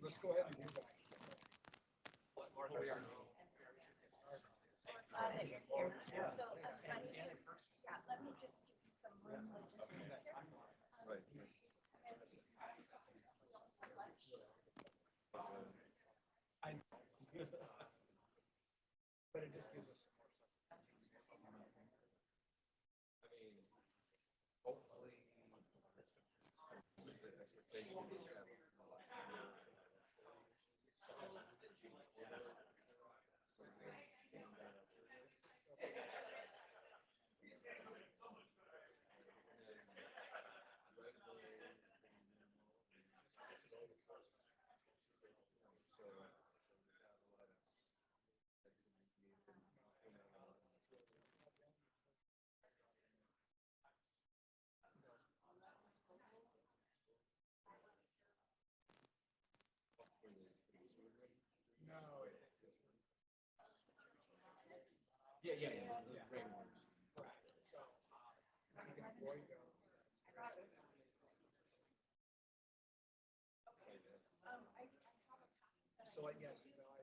Let's go ahead and do that. Let me just give you some room logistics here. Right. I know. But it just gives us some more stuff. I mean, hopefully, the expectation is to have no. Yeah, the rainworms. So, you can avoid those. So I guess, you know,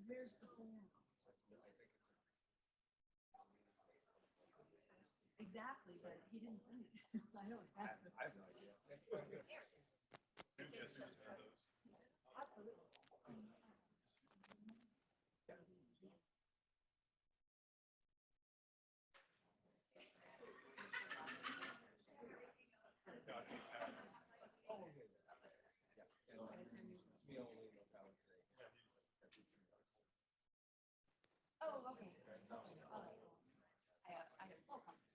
Where's the form? Exactly, but he didn't send it. I don't have it. I have no idea. Absolutely. Oh, okay. Yeah. And it's me only in locality today. Oh, okay. I have full confidence.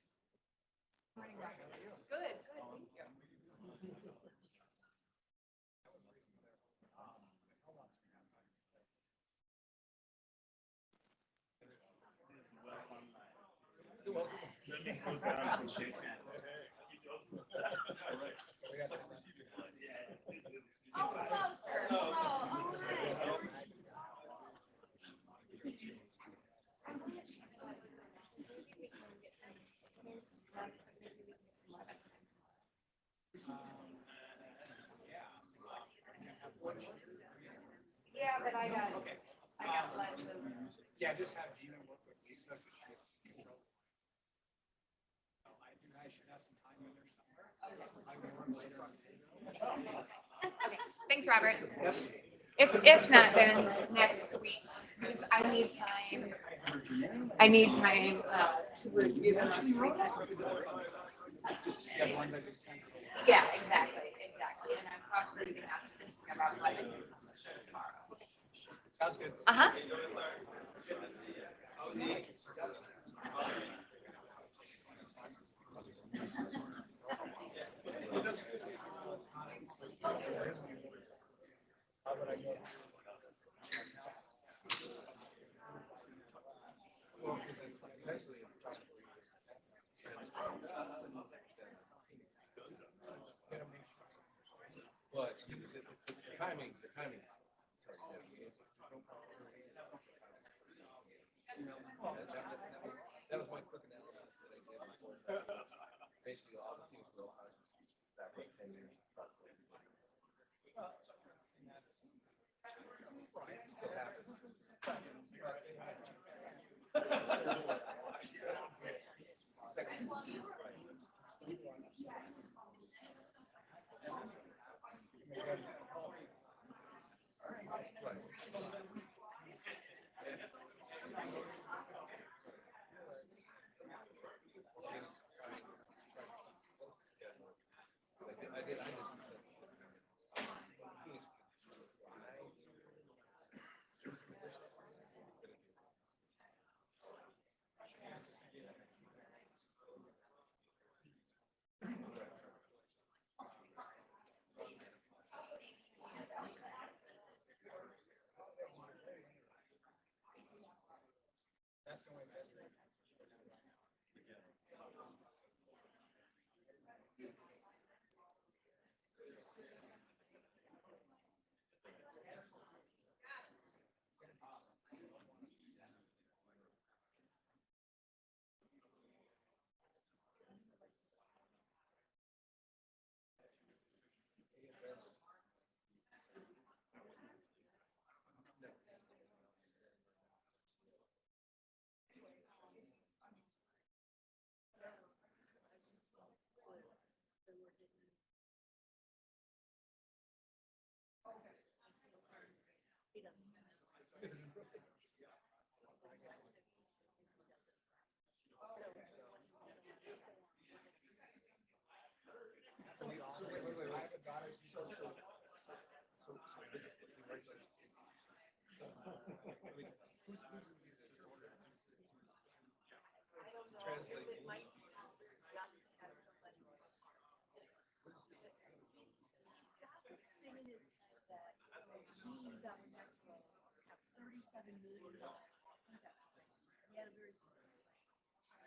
Morning, Robert. Good, good, thank you. You're welcome. Let me go down and shake hands. We got Oh, hello, sir. Hello. Oh, hi. Yeah, but I got lunches. Yeah, just have Gina work with Lisa. 'Cause she has control. You guys should have some time in there somewhere. I can work later on. Okay, thanks, Robert. If not, then next week, because I need time. I need time to review the most recent. Just get one that is. Yeah, exactly. And I'm probably gonna have to think about what I do tomorrow. Sounds good. Uh-huh. How would I go? Well, because it's essentially a trust. But the timing. That was my quick analysis that I did before. Basically, all the things were all houses that were 10 years. Still happens.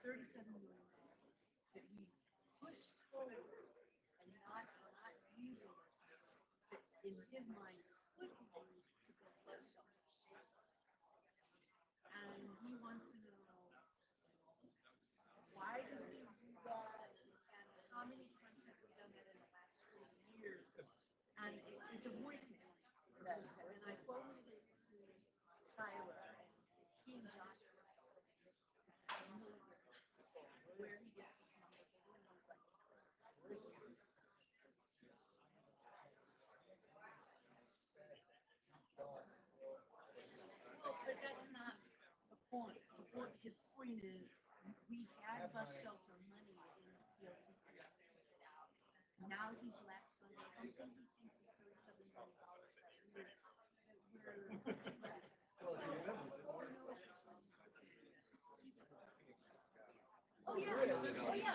$37 million that we pushed forward and not using that in his mind could be used to build less shelters. And he wants to know why did we do that and how many times have we done that in the last 3 years? Iowa, and he and Josh where he gets this number. I was like, well, but that's not the point. His point is, we had bus shelter money in the TLC grant. Now he's latched on something he thinks is $37 million that oh, yeah. Oh, yeah.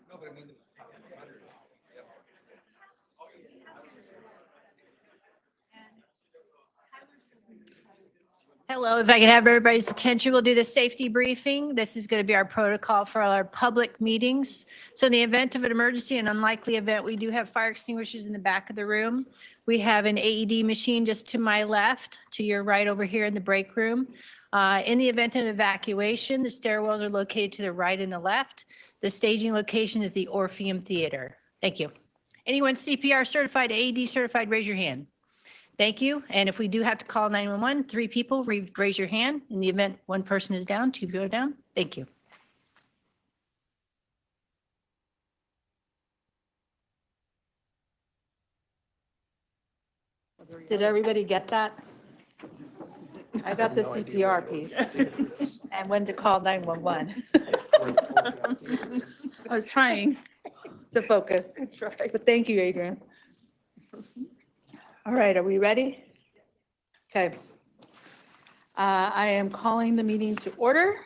No, but I mean, it was $500. Yep. Hello, if I can have everybody's attention, we'll do the safety briefing. This is going to be our protocol for our public meetings. So in the event of an emergency and unlikely event, we do have fire extinguishers in the back of the room. We have an AED machine just to my left, to your right over here in the break room. In the event of evacuation, the stairwells are located to the right and the left. The staging location is the Orpheum Theater. Thank you. Anyone CPR certified, AED certified, raise your hand. Thank you. And if we do have to call 911, 3 people, raise your hand. In the event one person is down, 2 people are down. Thank you. Did everybody get that? I got the CPR piece. And when to call 911. I was trying to focus, but thank you, Adrian. All right, are we ready? Okay. I am calling the meeting to order.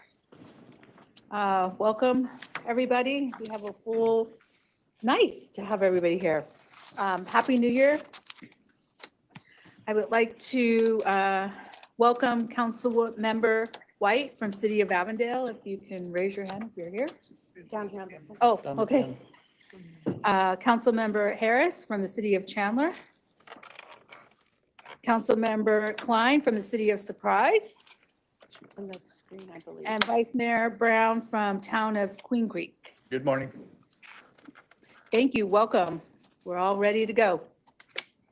Welcome, everybody. We have a full, it's nice to have everybody here. Happy New Year. I would like to welcome Council Member White from City of Avondale. If you can raise your hand if you're here. Down here. Oh, okay. Council Member Harris from the City of Chandler. Council Member Klein from the City of Surprise. On the screen, I believe. And Vice Mayor Brown from Town of Queen Creek. Good morning. Thank you, welcome. We're all ready to go.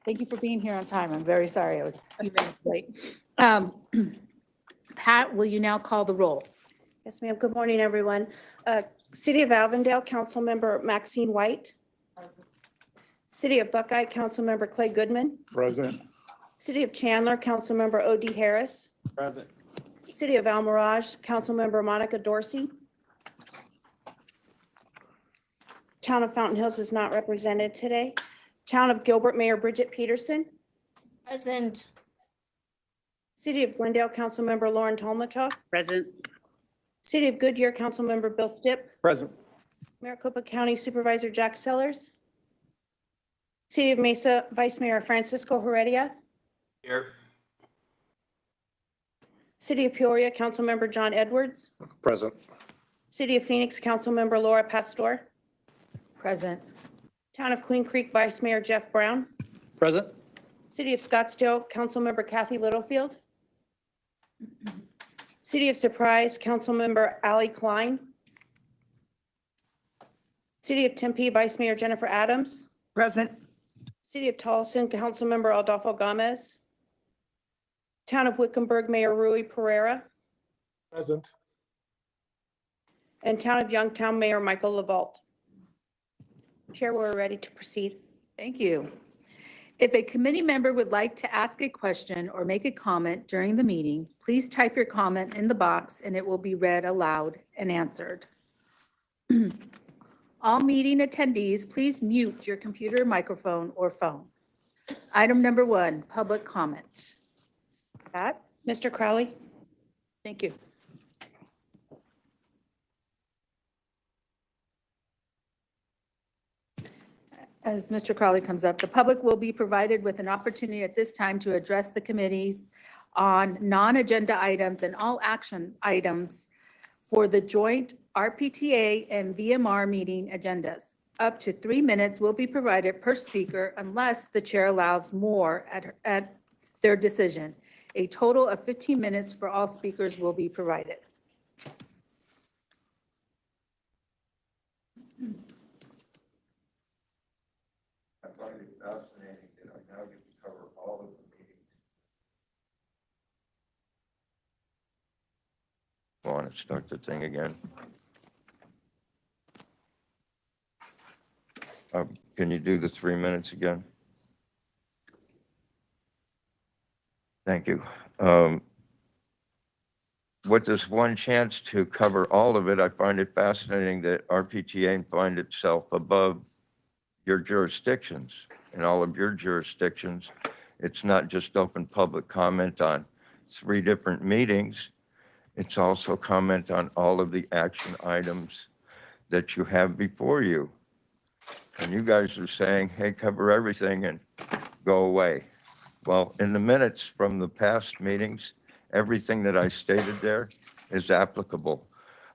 Thank you for being here on time. I'm very sorry I was a few minutes late. Pat, will you now call the roll? Yes, ma'am. Good morning, everyone. City of Avondale, Councilmember Maxine White. City of Buckeye, Councilmember Clay Goodman. Present. City of Chandler, Councilmember O.D. Harris. Present. City of Almirage, Councilmember Monica Dorsey. Town of Fountain Hills is not represented today. Town of Gilbert, Mayor Bridget Peterson. Present. City of Glendale, Councilmember Lauren Tolmachoff. Present. City of Goodyear, Councilmember Bill Stipp. Present. Maricopa County Supervisor Jack Sellers. City of Mesa Vice Mayor Francisco Heredia. Here. City of Peoria, Councilmember John Edwards. Present. City of Phoenix, Councilmember Laura Pastor. Present. Town of Queen Creek, Vice Mayor Jeff Brown. Present. City of Scottsdale, Councilmember Kathy Littlefield. City of Surprise, Councilmember Allie Klein. City of Tempe, Vice Mayor Jennifer Adams. Present. City of Tolleson, Councilmember Adolfo Gomez. Town of Wickenburg, Mayor Rui Pereira. Present. And Town of Youngtown, Mayor Michael LaVault. Chair, we're ready to proceed. Thank you. If a committee member would like to ask a question or make a comment during the meeting, please type your comment in the box and it will be read aloud and answered. All meeting attendees, please mute your computer, microphone, or phone. Item number 1, public comment. Pat? Mr. Crowley? Thank you. As Mr. Crowley comes up, the public will be provided with an opportunity at this time to address the committees on non-agenda items and all action items for the joint RPTA and VMR meeting agendas. Up to 3 minutes will be provided per speaker unless the chair allows more at their decision. A total of 15 minutes for all speakers will be provided. find it fascinating that I now get to cover all of the meetings. Want to start the thing again? Can you do the 3 minutes again? Thank you. With this one chance to cover all of it, I find it fascinating that RPTA find itself above your jurisdictions. In all of your jurisdictions, it's not just open public comment on 3 different meetings. It's also comment on all of the action items that you have before you. And you guys are saying, hey, cover everything and go away. Well, in the minutes from the past meetings, everything that I stated there is applicable.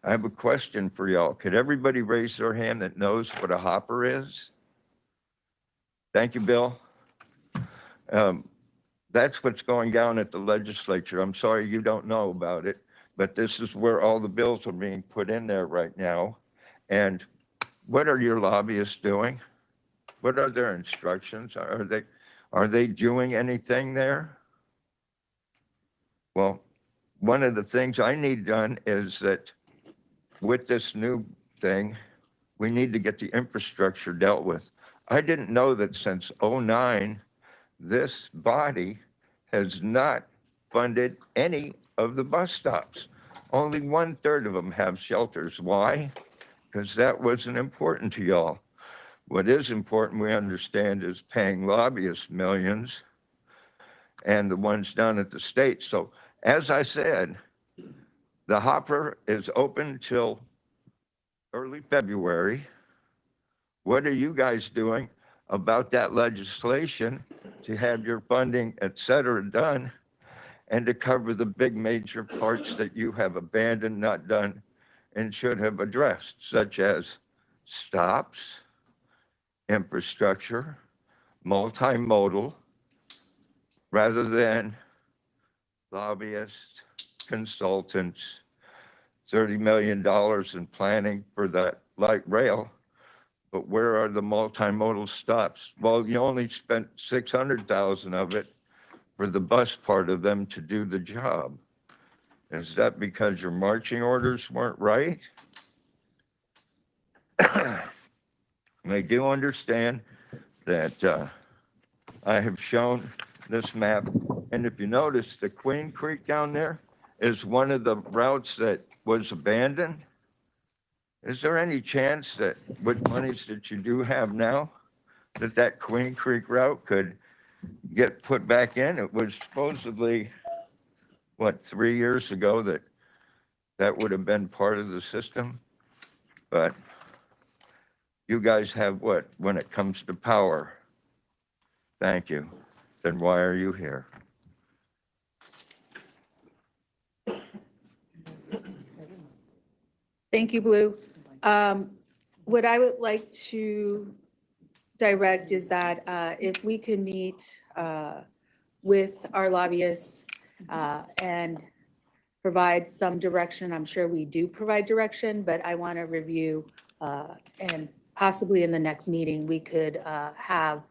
I have a question for y'all. Could everybody raise their hand that knows what a hopper is? Thank you, Bill. That's what's going down at the legislature. I'm sorry you don't know about it, but this is where all the bills are being put in there right now. And what are your lobbyists doing? What are their instructions? Are they doing anything there? Well, one of the things I need done is that with this new thing, we need to get the infrastructure dealt with. I didn't know that since '09, this body has not funded any of the bus stops. Only 1/3 of them have shelters. Why? Because that wasn't important to y'all. What is important, we understand, is paying lobbyists millions and the ones down at the state. So as I said, the hopper is open till early February. What are you guys doing about that legislation to have your funding, et cetera, done and to cover the big major parts that you have abandoned, not done, and should have addressed, such as stops, infrastructure, multimodal, rather than lobbyists, consultants, $30 million in planning for that light rail. But where are the multimodal stops? Well, you only spent 600,000 of it for the bus part of them to do the job. Is that because your marching orders weren't right? I do understand that I have shown this map, and if you notice, the Queen Creek down there is one of the routes that was abandoned. Is there any chance that with monies that you do have now, that Queen Creek route could get put back in? It was supposedly, what, 3 years ago that would have been part of the system? But you guys have what when it comes to power? Thank you. Then why are you here? Thank you, Blue. What I would like to direct is that if we can meet with our lobbyists and provide some direction. I'm sure we do provide direction, but I want to review and possibly in the next meeting, we could have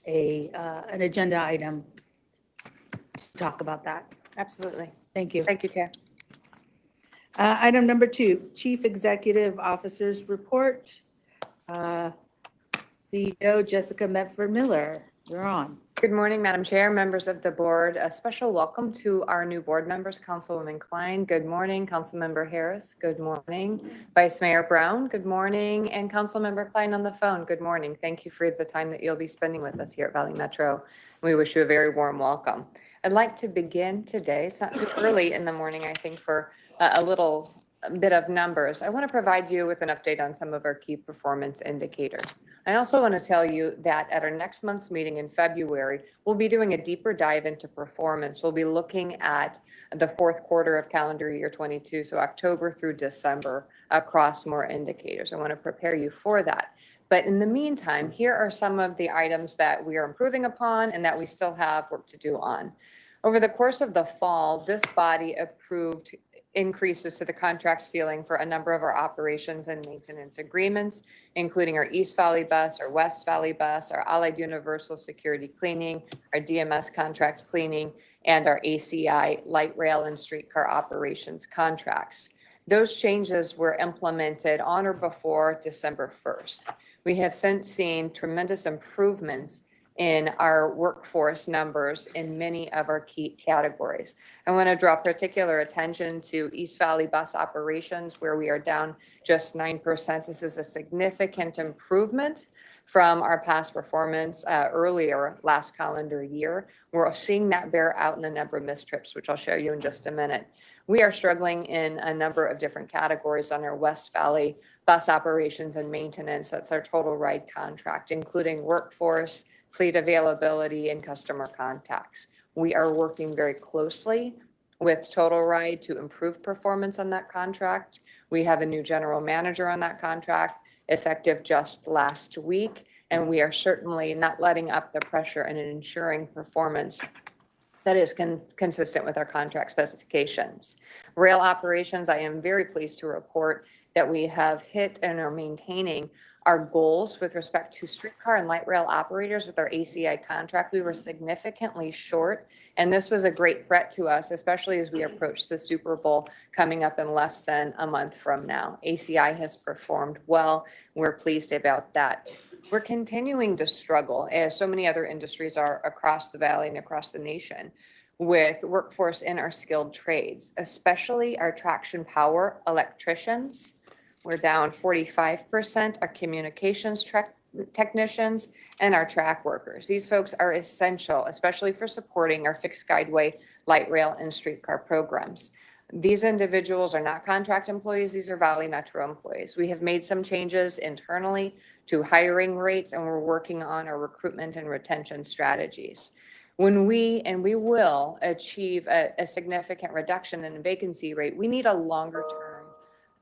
an agenda item to talk about that. Absolutely. Thank you. Thank you, Chair. Item number 2, Chief Executive Officer's Report. CEO Jessica Medford-Miller, you're on. Good morning, Madam Chair, members of the board. A special welcome to our new board members, Councilwoman Klein. Good morning, Councilmember Harris. Good morning, Vice Mayor Brown. Good morning, and Councilmember Klein on the phone. Good morning. Thank you for the time that you'll be spending with us here at Valley Metro. We wish you a very warm welcome. I'd like to begin today. It's not too early in the morning, I think, for a little bit of numbers. I want to provide you with an update on some of our key performance indicators. I also want to tell you that at our next month's meeting in February, we'll be doing a deeper dive into performance. We'll be looking at the fourth quarter of calendar year 22, so October through December, across more indicators. I want to prepare you for that. But in the meantime, here are some of the items that we are improving upon and that we still have work to do on. Over the course of the fall, this body approved increases to the contract ceiling for a number of our operations and maintenance agreements, including our East Valley Bus, our West Valley Bus, our Allied Universal Security Cleaning, our DMS contract cleaning, and our ACI light rail and streetcar operations contracts. Those changes were implemented on or before December 1st. We have since seen tremendous improvements in our workforce numbers in many of our key categories. I want to draw particular attention to East Valley bus operations, where we are down just 9%. This is a significant improvement from our past performance earlier last calendar year. We're seeing that bear out in the number of missed trips, which I'll show you in just a minute. We are struggling in a number of different categories on our West Valley bus operations and maintenance. That's our total ride contract, including workforce, fleet availability, and customer contacts. We are working very closely with Total Ride to improve performance on that contract. We have a new general manager on that contract effective just last week, and we are certainly not letting up the pressure and ensuring performance that is consistent with our contract specifications. Rail operations, I am very pleased to report that we have hit and are maintaining our goals with respect to streetcar and light rail operators with our ACI contract. We were significantly short, and this was a great threat to us, especially as we approach the Super Bowl coming up in less than a month from now. ACI has performed well. We're pleased about that. We're continuing to struggle, as so many other industries are across the valley and across the nation, with workforce in our skilled trades, especially our traction power electricians. We're down 45%, our communications technicians, and our track workers. These folks are essential, especially for supporting our fixed guideway, light rail, and streetcar programs. These individuals are not contract employees. These are Valley Metro employees. We have made some changes internally to hiring rates, and we're working on our recruitment and retention strategies. When we will achieve a significant reduction in vacancy rate, we need a longer term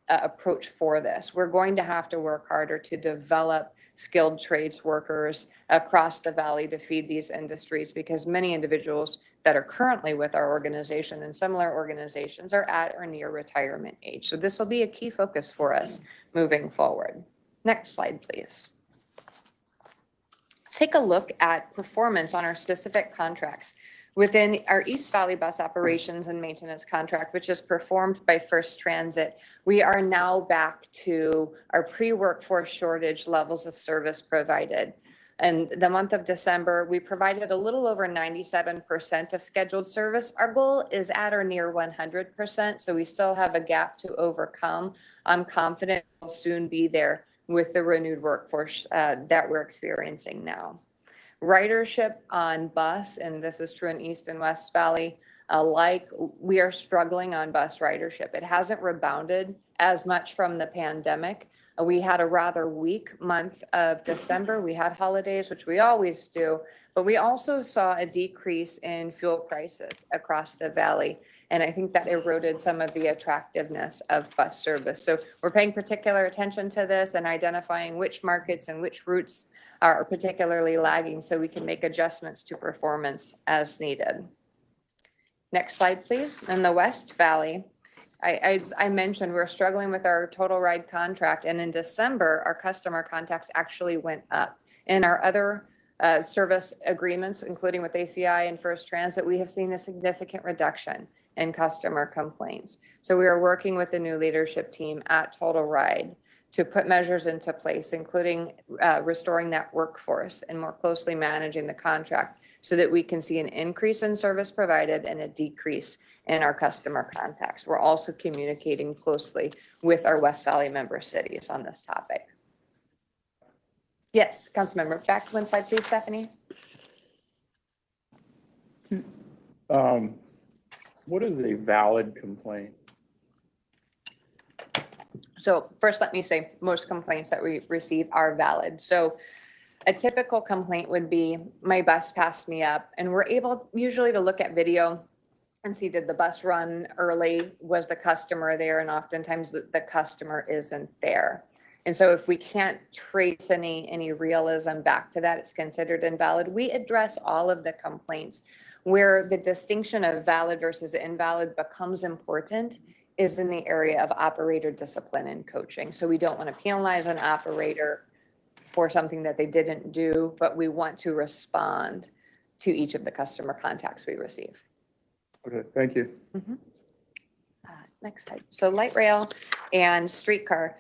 approach for this. We're going to have to work harder to develop skilled trades workers across the valley to feed these industries, because many individuals that are currently with our organization and similar organizations are at or near retirement age. So this will be a key focus for us moving forward. Next slide, please. Let's take a look at performance on our specific contracts. Within our East Valley bus operations and maintenance contract, which is performed by First Transit, we are now back to our pre-workforce shortage levels of service provided. And the month of December, we provided a little over 97% of scheduled service. Our goal is at or near 100%, so we still have a gap to overcome. I'm confident we'll soon be there with the renewed workforce that we're experiencing now. Ridership on bus, and this is true in East and West Valley alike, we are struggling on bus ridership. It hasn't rebounded as much from the pandemic. We had a rather weak month of December. We had holidays, which we always do, but we also saw a decrease in fuel prices across the valley. And I think that eroded some of the attractiveness of bus service. So we're paying particular attention to this and identifying which markets and which routes are particularly lagging so we can make adjustments to performance as needed. Next slide, please. In the West Valley, as I mentioned, we're struggling with our total ride contract, and in December, our customer contacts actually went up. In our other service agreements, including with ACI and First Transit, we have seen a significant reduction in customer complaints. So we are working with the new leadership team at Total Ride to put measures into place, including restoring that workforce and more closely managing the contract so that we can see an increase in service provided and a decrease in our customer contacts. We're also communicating closely with our West Valley member cities on this topic. Yes, Councilmember, back one slide, please, Stephanie. What is a valid complaint? So first, let me say most complaints that we receive are valid. So a typical complaint would be my bus passed me up, and we're able usually to look at video and see, did the bus run early? Was the customer there? And oftentimes the customer isn't there. And so if we can't trace any realism back to that, it's considered invalid. We address all of the complaints. Where the distinction of valid versus invalid becomes important is in the area of operator discipline and coaching. So we don't want to penalize an operator for something that they didn't do, but we want to respond to each of the customer contacts we receive. Okay, thank you. Next slide. So light rail and streetcar.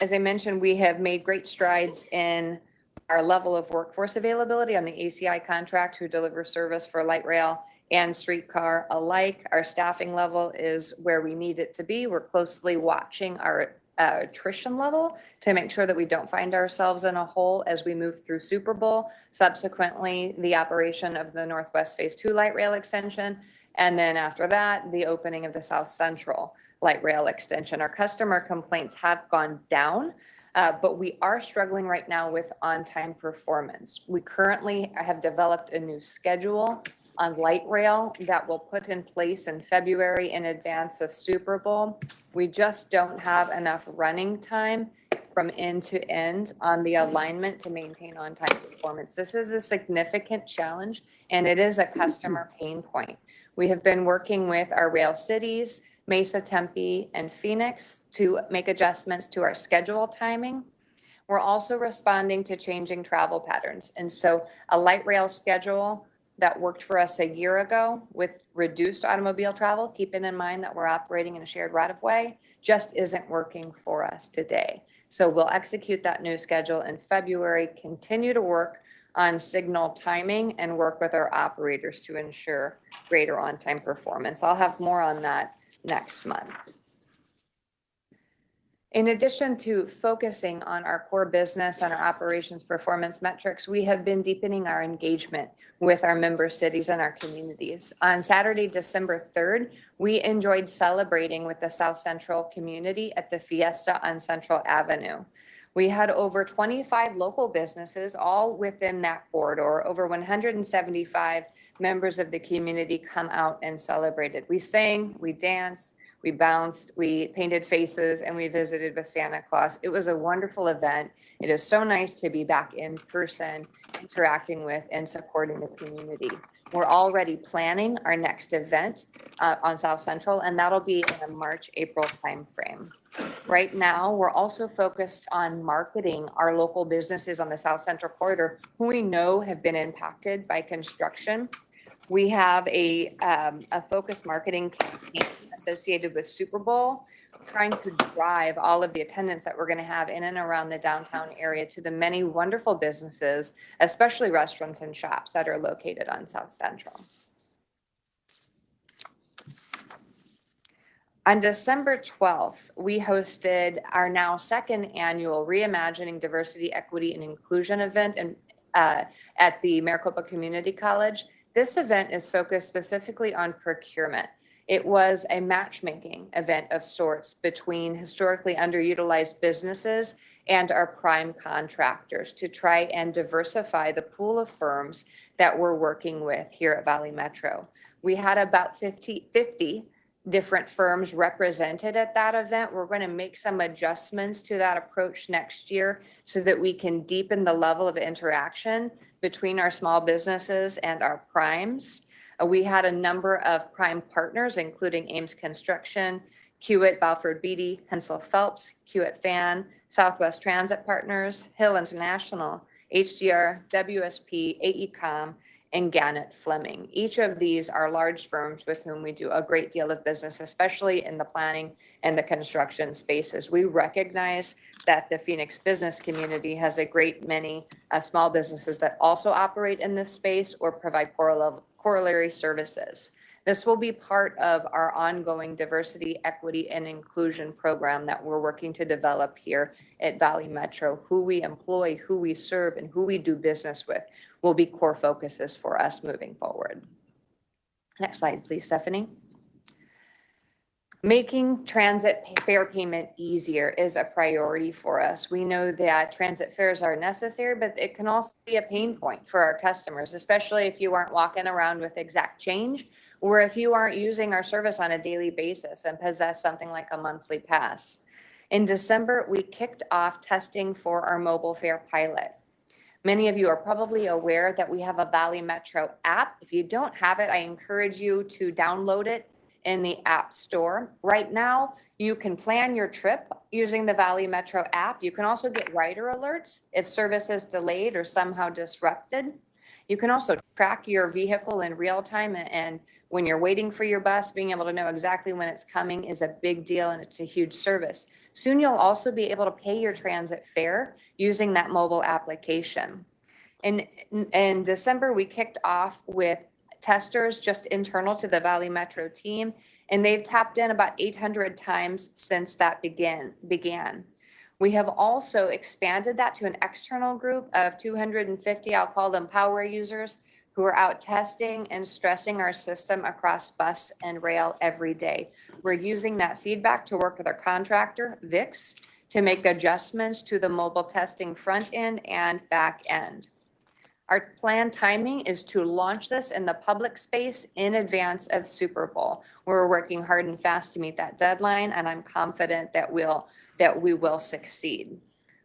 As I mentioned, we have made great strides in our level of workforce availability on the ACI contract who delivers service for light rail and streetcar alike. Our staffing level is where we need it to be. We're closely watching our attrition level to make sure that we don't find ourselves in a hole as we move through Super Bowl. Subsequently, the operation of the Northwest Phase 2 light rail extension. And then after that, the opening of the South Central light rail extension. Our customer complaints have gone down, but we are struggling right now with on-time performance. We currently have developed a new schedule on light rail that we'll put in place in February in advance of Super Bowl. We just don't have enough running time from end to end on the alignment to maintain on-time performance. This is a significant challenge, and it is a customer pain point. We have been working with our rail cities, Mesa, Tempe, and Phoenix to make adjustments to our schedule timing. We're also responding to changing travel patterns. And so a light rail schedule that worked for us a year ago with reduced automobile travel, keeping in mind that we're operating in a shared right of way, just isn't working for us today. So we'll execute that new schedule in February, continue to work on signal timing and work with our operators to ensure greater on-time performance. I'll have more on that next month. In addition to focusing on our core business and our operations performance metrics, we have been deepening our engagement with our member cities and our communities. On Saturday, December 3rd, we enjoyed celebrating with the South Central community at the Fiesta on Central Avenue. We had over 25 local businesses, all within that corridor, over 175 members of the community come out and celebrated. We sang, we danced, we bounced, we painted faces, and we visited with Santa Claus. It was a wonderful event. It is so nice to be back in person, interacting with and supporting the community. We're already planning our next event on South Central, and that'll be in the March, April timeframe. Right now, we're also focused on marketing our local businesses on the South Central corridor who we know have been impacted by construction. We have a focused marketing campaign associated with Super Bowl, trying to drive all of the attendance that we're going to have in and around the downtown area to the many wonderful businesses, especially restaurants and shops that are located on South Central. On December 12th, we hosted our now second annual Reimagining Diversity, Equity, and Inclusion event at the Maricopa Community College. This event is focused specifically on procurement. It was a matchmaking event of sorts between historically underutilized businesses and our prime contractors to try and diversify the pool of firms that we're working with here at Valley Metro. We had about 50 different firms represented at that event. We're going to make some adjustments to that approach next year so that we can deepen the level of interaction between our small businesses and our primes. We had a number of prime partners, including Ames Construction, Kiewit, Balfour Beatty, Hensel Phelps, Kiewit Fan, Southwest Transit Partners, Hill International, HDR, WSP, AECom, and Gannett Fleming. Each of these are large firms with whom we do a great deal of business, especially in the planning and the construction spaces. We recognize that the Phoenix business community has a great many small businesses that also operate in this space or provide corollary services. This will be part of our ongoing diversity, equity, and inclusion program that we're working to develop here at Valley Metro. Who we employ, who we serve, and who we do business with will be core focuses for us moving forward. Next slide, please, Stephanie. Making transit fare payment easier is a priority for us. We know that transit fares are necessary, but it can also be a pain point for our customers, especially if you aren't walking around with exact change, or if you aren't using our service on a daily basis and possess something like a monthly pass. In December, we kicked off testing for our mobile fare pilot. Many of you are probably aware that we have a Valley Metro app. If you don't have it, I encourage you to download it. in the App Store. Right now, you can plan your trip using the Valley Metro app. You can also get rider alerts if service is delayed or somehow disrupted. You can also track your vehicle in real time, and when you're waiting for your bus, being able to know exactly when it's coming is a big deal, and it's a huge service. Soon you'll also be able to pay your transit fare using that mobile application. In December, we kicked off with testers just internal to the Valley Metro team, and they've tapped in about 800 times since that began. We have also expanded that to an external group of 250, I'll call them power users, who are out testing and stressing our system across bus and rail every day. We're using that feedback to work with our contractor, VIX, to make adjustments to the mobile testing front end and back end. Our planned timing is to launch this in the public space in advance of Super Bowl. We're working hard and fast to meet that deadline, and I'm confident that we will succeed.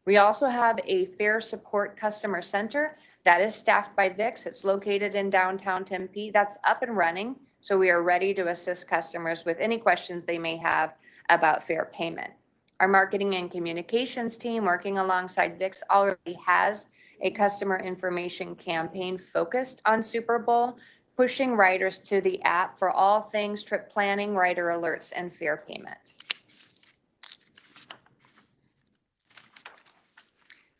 We also have a fare support customer center that is staffed by VIX. It's located in downtown Tempe. That's up and running, so we are ready to assist customers with any questions they may have about fare payment. Our marketing and communications team, working alongside VIX, already has a customer information campaign focused on Super Bowl, pushing riders to the app for all things trip planning, rider alerts, and fare payment.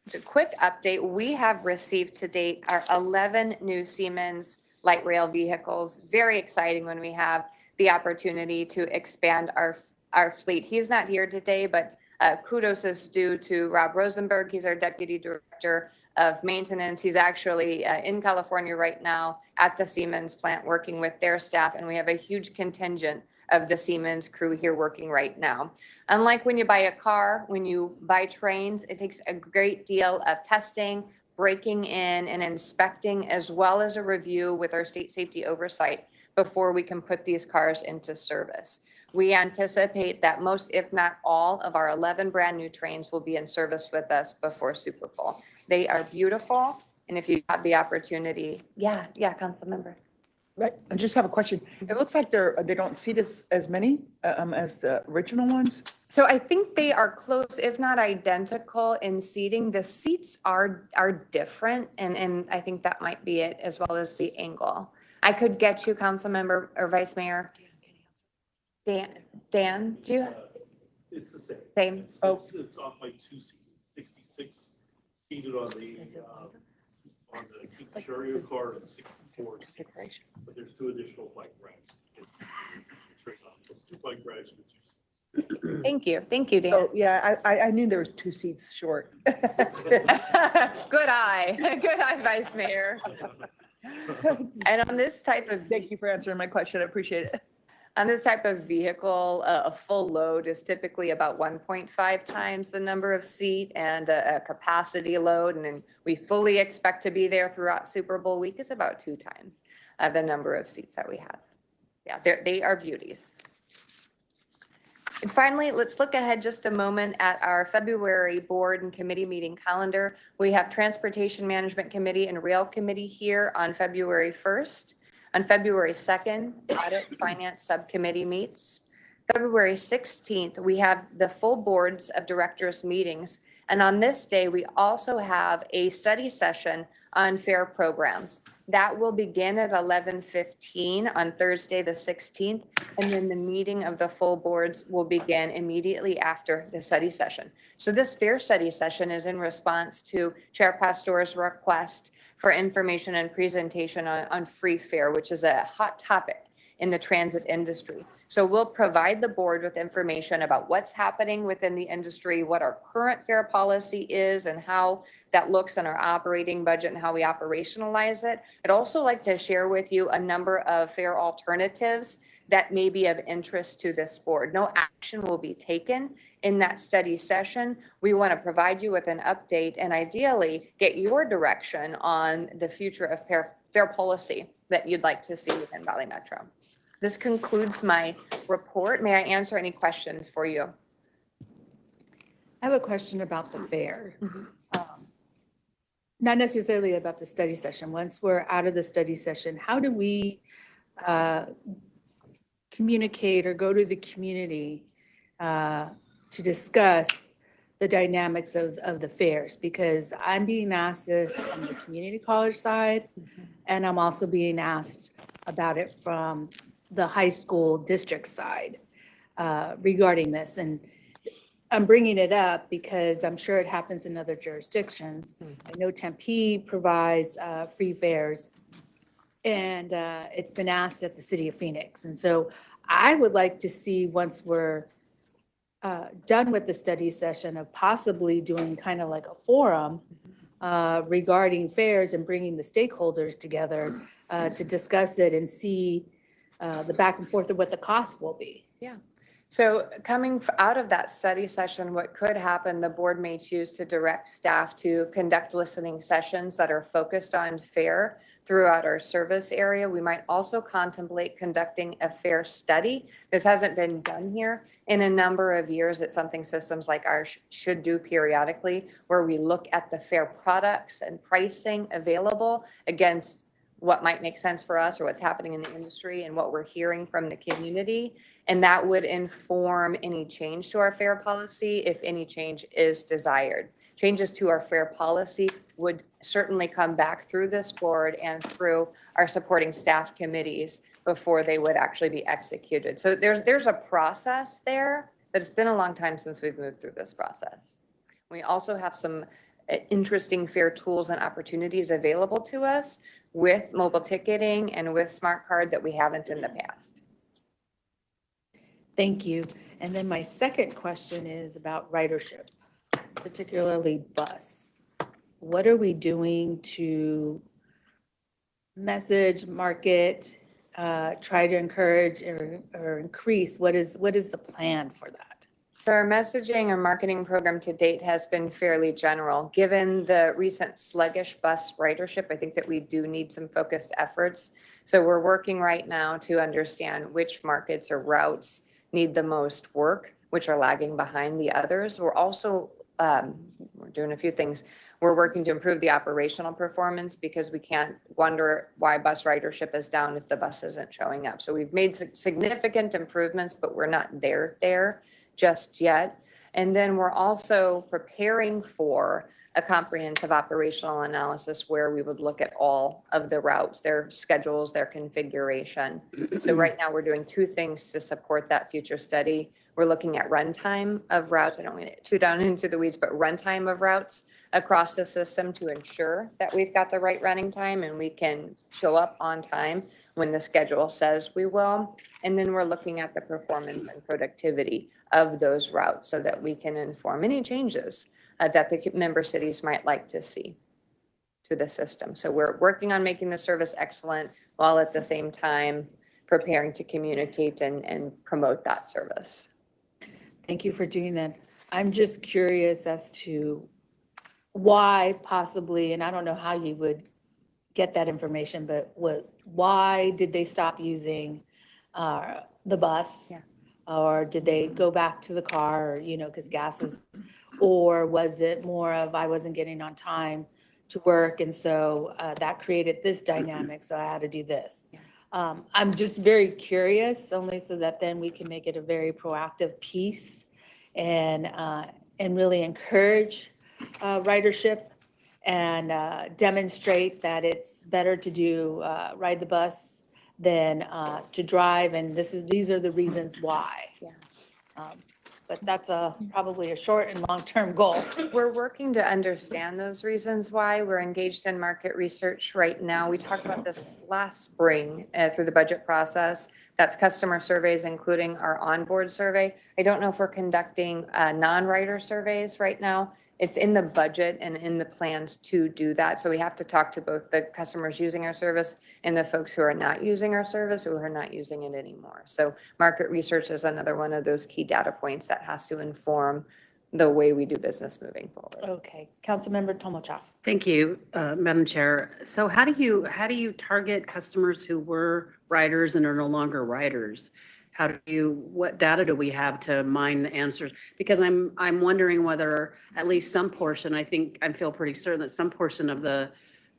It's a quick update. We have received to date our 11 new Siemens light rail vehicles. Very exciting when we have the opportunity to expand our fleet. He's not here today, but kudos is due to Rob Rosenberg. He's our Deputy Director of Maintenance. He's actually in California right now at the Siemens plant working with their staff, and we have a huge contingent of the Siemens crew here working right now. Unlike when you buy a car, when you buy trains, it takes a great deal of testing, breaking in and inspecting, as well as a review with our state safety oversight before we can put these cars into service. We anticipate that most, if not all, of our 11 brand new trains will be in service with us before Super Bowl. They are beautiful, and if you have the opportunity, yeah, council member. Right, I just have a question. It looks like they don't seat as many as the original ones. So I think they are close, if not identical in seating. The seats are different, and I think that might be it, as well as the angle. I could get you, council member or vice mayor. Dan, do you? It's the same. Same. It's off by 2 seats, 66 seated on the Chariot car and 64 seats. But there's 2 additional bike racks. It's 2 bike racks with 2 seats. Thank you, Dan. Oh, yeah, I knew there was 2 seats short. Good eye, vice mayor. And on this type of. Thank you for answering my question. I appreciate it. On this type of vehicle, a full load is typically about 1.5 times the number of seat, and a capacity load, and then we fully expect to be there throughout Super Bowl week, is about 2 times the number of seats that we have. Yeah, they are beauties. And finally, let's look ahead just a moment at our February board and committee meeting calendar. We have Transportation Management Committee and Rail Committee here on February 1st. On February 2nd, Audit Finance Subcommittee meets. February 16th, we have the full boards of directors meetings. And on this day, we also have a study session on fare programs. That will begin at 11:15 on Thursday, the 16th. And then the meeting of the full boards will begin immediately after the study session. So this fare study session is in response to Chair Pastor's request for information and presentation on free fare, which is a hot topic in the transit industry. So we'll provide the board with information about what's happening within the industry, what our current fare policy is, and how that looks in our operating budget and how we operationalize it. I'd also like to share with you a number of fare alternatives that may be of interest to this board. No action will be taken in that study session. We want to provide you with an update and ideally get your direction on the future of fare policy that you'd like to see within Valley Metro. This concludes my report. May I answer any questions for you? I have a question about the fair. Not necessarily about the study session. Once we're out of the study session, how do we communicate or go to the community to discuss the dynamics of the fairs, because I'm being asked this from the community college side, and I'm also being asked about it from the high school district side regarding this. And I'm bringing it up because I'm sure it happens in other jurisdictions. I know Tempe provides free fairs, and it's been asked at the city of Phoenix. And so I would like to see, once we're done with the study session, of possibly doing kind of like a forum regarding fairs and bringing the stakeholders together to discuss it and see the back and forth of what the costs will be. Yeah. So coming out of that study session, what could happen, the board may choose to direct staff to conduct listening sessions that are focused on FAIR throughout our service area. We might also contemplate conducting a FAIR study. This hasn't been done here in a number of years. It's something systems like ours should do periodically, where we look at the FAIR products and pricing available against what might make sense for us or what's happening in the industry and what we're hearing from the community. And that would inform any change to our FAIR policy if any change is desired. Changes to our FAIR policy would certainly come back through this board and through our supporting staff committees before they would actually be executed. So there's a process there, but it's been a long time since we've moved through this process. We also have some interesting FAIR tools and opportunities available to us with mobile ticketing and with smart card that we haven't in the past. Thank you. And then my second question is about ridership, particularly bus. What are we doing to message, market, try to encourage or increase? What is the plan for that? So our messaging and marketing program to date has been fairly general. Given the recent sluggish bus ridership, I think that we do need some focused efforts. So we're working right now to understand which markets or routes need the most work, which are lagging behind the others. We're also we're doing a few things. We're working to improve the operational performance, because we can't wonder why bus ridership is down if the bus isn't showing up. So we've made significant improvements, but we're not there just yet. And then we're also preparing for a comprehensive operational analysis where we would look at all of the routes, their schedules, their configuration. So right now we're doing two things to support that future study. We're looking at runtime of routes. I don't want to get too down into the weeds, but runtime of routes across the system to ensure that we've got the right running time and we can show up on time when the schedule says we will. And then we're looking at the performance and productivity of those routes so that we can inform any changes that the member cities might like to see to the system. So we're working on making the service excellent while at the same time preparing to communicate and promote that service. Thank you for doing that. I'm just curious as to why possibly, and I don't know how you would get that information, but why did they stop using the bus? Yeah. Or did they go back to the car, because gas is, or was it more of I wasn't getting on time to work, and so that created this dynamic, so I had to do this. Yeah. I'm just very curious, only so that then we can make it a very proactive piece and really encourage ridership and demonstrate that it's better to do ride the bus than to drive, and these are the reasons why. Yeah. But that's probably a short and long-term goal. We're working to understand those reasons why. We're engaged in market research right now. We talked about this last spring through the budget process. That's customer surveys, including our onboard survey. I don't know if we're conducting non-rider surveys right now. It's in the budget and in the plans to do that. So we have to talk to both the customers using our service and the folks who are not using our service, who are not using it anymore. So market research is another one of those key data points that has to inform the way we do business moving forward. Okay, Councilmember Tomochoff. Thank you, Madam Chair. So how do you target customers who were riders and are no longer riders? What data do we have to mine the answers? Because I'm wondering whether at least some portion, I feel pretty certain that some portion of the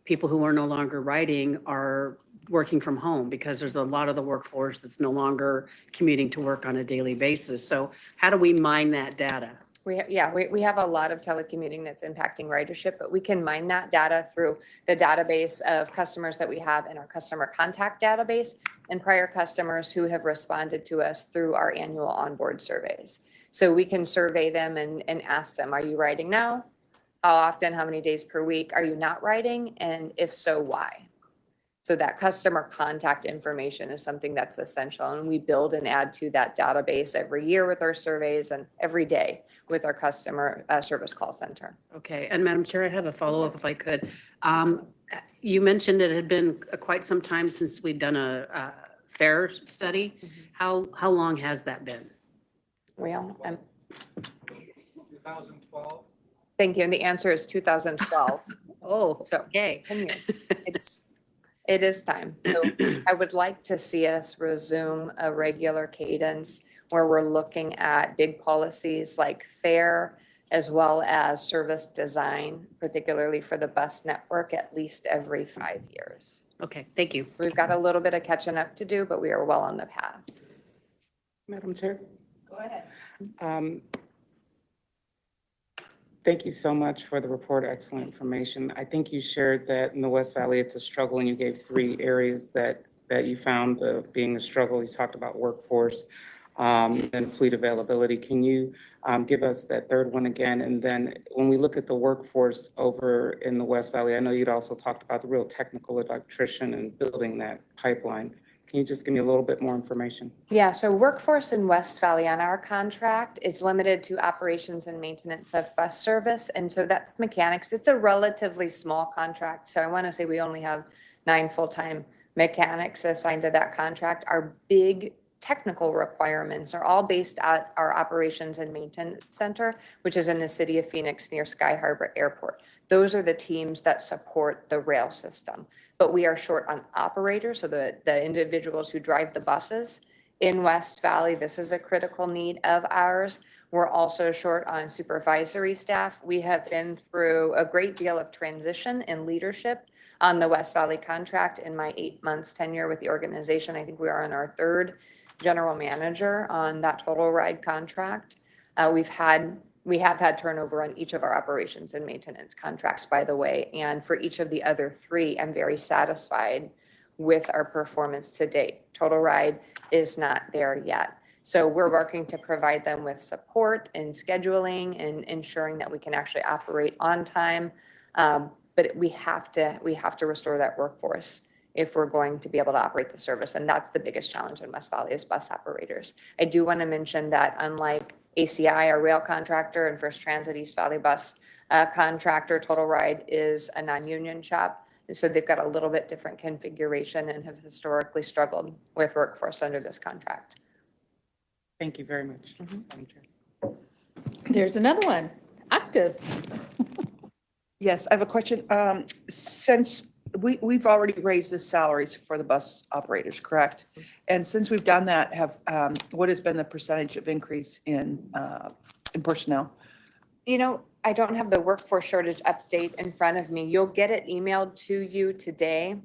people who are no longer riding are working from home because there's a lot of the workforce that's no longer commuting to work on a daily basis. So how do we mine that data? We have a lot of telecommuting that's impacting ridership, but we can mine that data through the database of customers that we have in our customer contact database and prior customers who have responded to us through our annual onboard surveys. So we can survey them and ask them, are you riding now? How often, how many days per week are you not riding? And if so, why? So that customer contact information is something that's essential. And we build and add to that database every year with our surveys and every day with our customer service call center. Okay, and Madam Chair, I have a follow-up if I could. You mentioned it had been quite some time since we'd done a fare study. How long has that been? Well, 2012. thank you. And the answer is 2012. Oh, So okay. 10 years. It is time. So I would like to see us resume a regular cadence where we're looking at big policies like fare as well as service design, particularly for the bus network, at least every 5 years. Okay, thank you. We've got a little bit of catching up to do, but we are well on the path. Madam Chair. Go ahead. Thank you so much for the report. Excellent information. I think you shared that in the West Valley, it's a struggle, and you gave 3 areas that you found being a struggle. You talked about workforce and fleet availability. Can you give us that third one again? And then when we look at the workforce over in the West Valley, I know you'd also talked about the real technical electrician and building that pipeline. Can you just give me a little bit more information? Yeah, so workforce in West Valley on our contract is limited to operations and maintenance of bus service. And so that's mechanics. It's a relatively small contract. So I want to say we only have 9 full-time mechanics assigned to that contract. Our big technical requirements are all based at our operations and maintenance center, which is in the city of Phoenix near Sky Harbor Airport. Those are the teams that support the rail system. But we are short on operators, so the individuals who drive the buses in West Valley. This is a critical need of ours. We're also short on supervisory staff. We have been through a great deal of transition and leadership on the West Valley contract in my 8 months tenure with the organization. I think we are on our 3rd general manager on that total ride contract. We have had turnover on each of our operations and maintenance contracts, by the way. And for each of the other 3, I'm very satisfied with our performance to date. Total ride is not there yet. So we're working to provide them with support and scheduling and ensuring that we can actually operate on time. But we have to restore that workforce if we're going to be able to operate the service. And that's the biggest challenge in West Valley is bus operators. I do want to mention that unlike ACI, our rail contractor, and First Transit East Valley Bus contractor, Total Ride is a non-union shop. So they've got a little bit different configuration and have historically struggled with workforce under this contract. Thank you very much. Madam Chair. There's another one, active. Yes, I have a question. Since we've already raised the salaries for the bus operators, correct? And since we've done that, what has been the percentage of increase in personnel? You know, I don't have the workforce shortage update in front of me. You'll get it emailed to you today.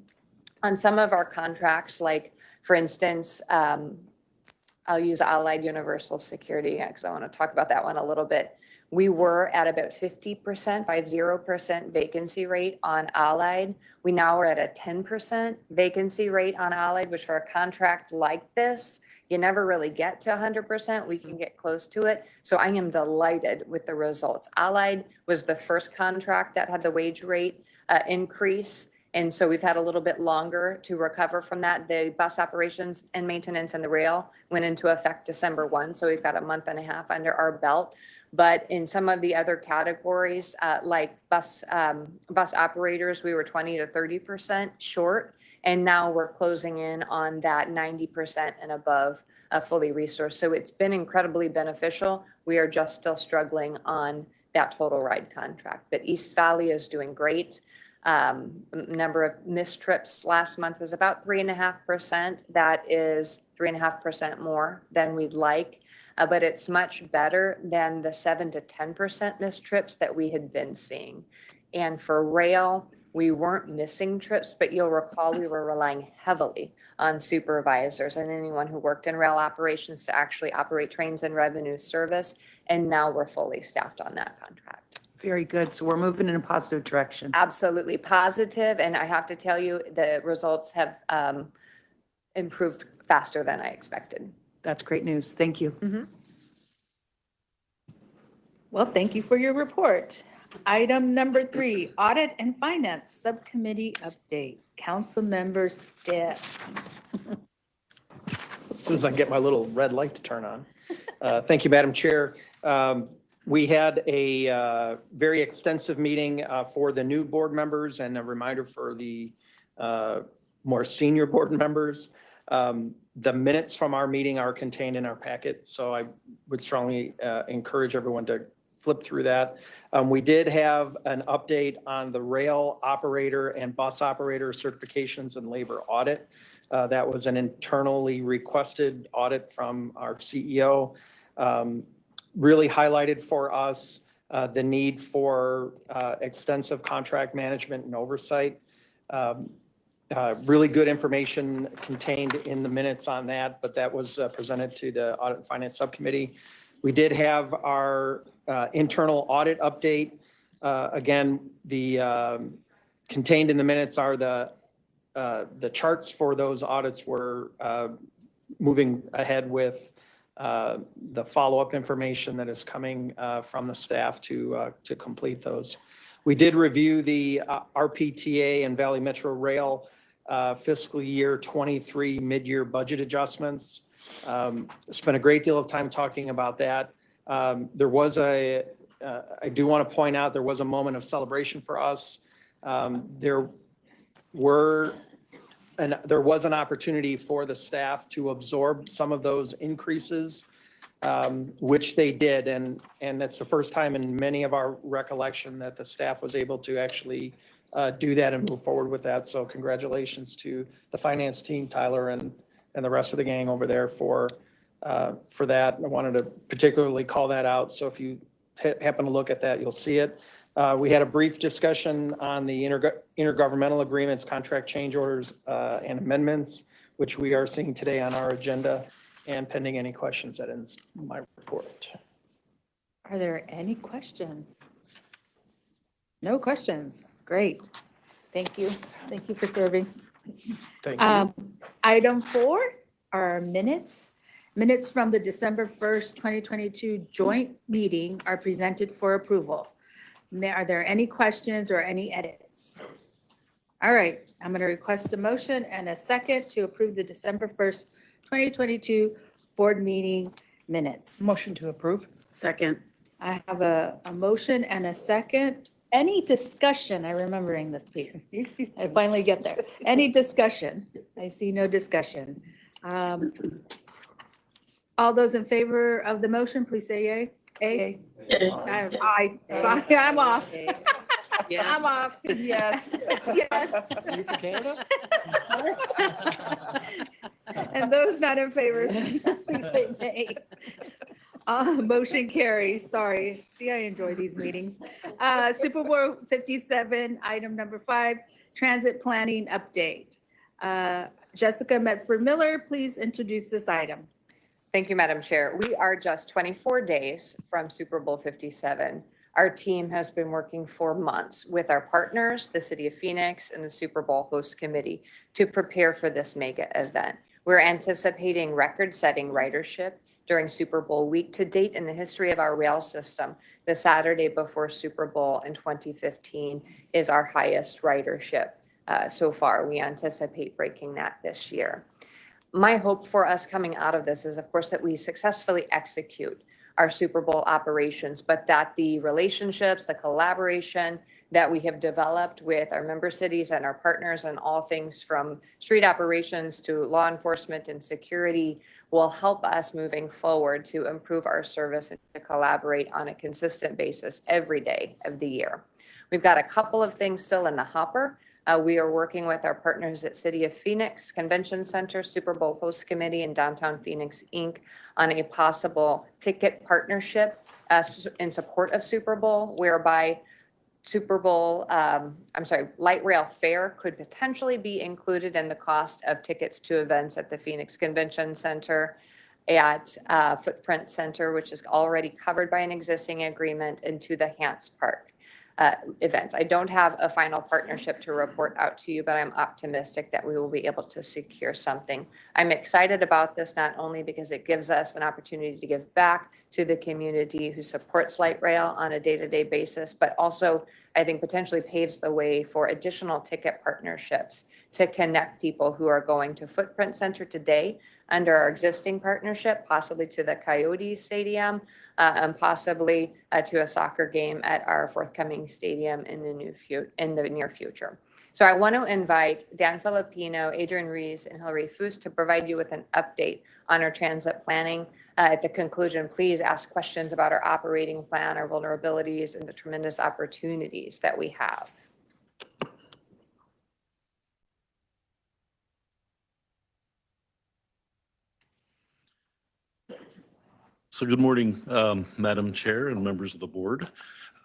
On some of our contracts, like for instance, I'll use Allied Universal Security because I want to talk about that one a little bit. We were at about 50% vacancy rate on Allied. We now are at a 10% vacancy rate on Allied, which for a contract like this, you never really get to 100%. We can get close to it. So I am delighted with the results. Allied was the first contract that had the wage rate increase. And so we've had a little bit longer to recover from that. The bus operations and maintenance and the rail went into effect December 1. So we've got a month and a half under our belt. But in some of the other categories, like bus operators, we were 20 to 30% short. And now we're closing in on that 90% and above fully resourced. So it's been incredibly beneficial. We are just still struggling on that total ride contract. But East Valley is doing great. Number of missed trips last month was about 3.5%. That is 3.5% more than we'd like. But it's much better than the 7 to 10% missed trips that we had been seeing. And for rail, We weren't missing trips, but you'll recall we were relying heavily on supervisors and anyone who worked in rail operations to actually operate trains and revenue service. And now we're fully staffed on that contract. Very good. So we're moving in a positive direction. Absolutely positive, and I have to tell you, the results have improved faster than I expected. That's great news. Thank you. Well, thank you for your report. Item number 3, Audit and Finance Subcommittee Update. Councilmember Stiff. As soon as I get my little red light to turn on. Thank you, Madam Chair. We had a very extensive meeting for the new board members and a reminder for the more senior board members. The minutes from our meeting are contained in our packet, so I would strongly encourage everyone to flip through that. We did have an update on the rail operator and bus operator certifications and labor audit. That was an internally requested audit from our CEO. Really highlighted for us the need for extensive contract management and oversight. Really good information contained in the minutes on that, but that was presented to the Audit and Finance Subcommittee. We did have our internal audit update. Again, the contained in the minutes are the charts for those audits were moving ahead with the follow-up information that is coming from the staff to complete those. We did review the RPTA and Valley Metro Rail fiscal year 23 mid-year budget adjustments. Spent a great deal of time talking about that. There was I do want to point out, there was a moment of celebration for us. There was an opportunity for the staff to absorb some of those increases, which they did. And that's the first time in many of our recollection that the staff was able to actually do that and move forward with that. So congratulations to the finance team, Tyler, and the rest of the gang over there for that. I wanted to particularly call that out. So if you happen to look at that, you'll see it. We had a brief discussion on the intergovernmental agreements, contract change orders, and amendments, which we are seeing today on our agenda. And pending any questions, that ends my report. Are there any questions? No questions. Great. Thank you. Thank you for serving. Thank you. Item 4 are minutes. Minutes from the December 1st, 2022 joint meeting are presented for approval. Are there any questions or any edits? All right, I'm going to request a motion and a second to approve the December 1st, 2022 board meeting minutes. Motion to approve. Second. I have a motion and a second. Any discussion? I'm remembering this piece. I finally get there. Any discussion? I see no discussion. All those in favor of the motion, please say yay. Aye. Aye. I'm off. Yes. I'm off. Yes. Yes. You from Canada? And those not in favor, please say nay. Motion carries. Sorry. See, I enjoy these meetings. Super Bowl 57, item number 5, transit planning update. Jessica Medford-Miller, please introduce this item. Thank you, Madam Chair. We are just 24 days from Super Bowl 57. Our team has been working for months with our partners, the City of Phoenix and the Super Bowl Host Committee, to prepare for this mega event. We're anticipating record-setting ridership during Super Bowl week. To date in the history of our rail system, the Saturday before Super Bowl in 2015 is our highest ridership so far. We anticipate breaking that this year. My hope for us coming out of this is, of course, that we successfully execute our Super Bowl operations, but that the relationships, the collaboration that we have developed with our member cities and our partners and all things from street operations to law enforcement and security will help us moving forward to improve our service and to collaborate on a consistent basis every day of the year. We've got a couple of things still in the hopper. We are working with our partners at City of Phoenix Convention Center, Super Bowl Host Committee, and Downtown Phoenix, Inc. on a possible ticket partnership in support of Super Bowl, whereby Super Bowl, light rail fare could potentially be included in the cost of tickets to events at the Phoenix Convention Center, at Footprint Center, which is already covered by an existing agreement, and to the Hance Park events. I don't have a final partnership to report out to you, but I'm optimistic that we will be able to secure something. I'm excited about this not only because it gives us an opportunity to give back to the community who supports light rail on a day-to-day basis, but also I think potentially paves the way for additional ticket partnerships to connect people who are going to Footprint Center today under our existing partnership, possibly to the Coyotes Stadium, and possibly to a soccer game at our forthcoming stadium in the near future. So I want to invite Dan Filipino, Adrian Rees, and Hilary Foos to provide you with an update on our transit planning. At the conclusion, please ask questions about our operating plan, our vulnerabilities, and the tremendous opportunities that we have. So good morning, Madam Chair and members of the board.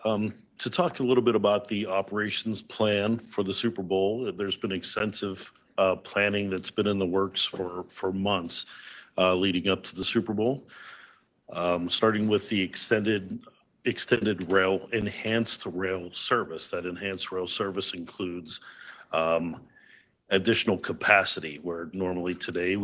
To talk a little bit about the operations plan for the Super Bowl, there's been extensive planning that's been in the works for months leading up to the Super Bowl, starting with the extended rail, enhanced rail service. That enhanced rail service includes additional capacity, where normally today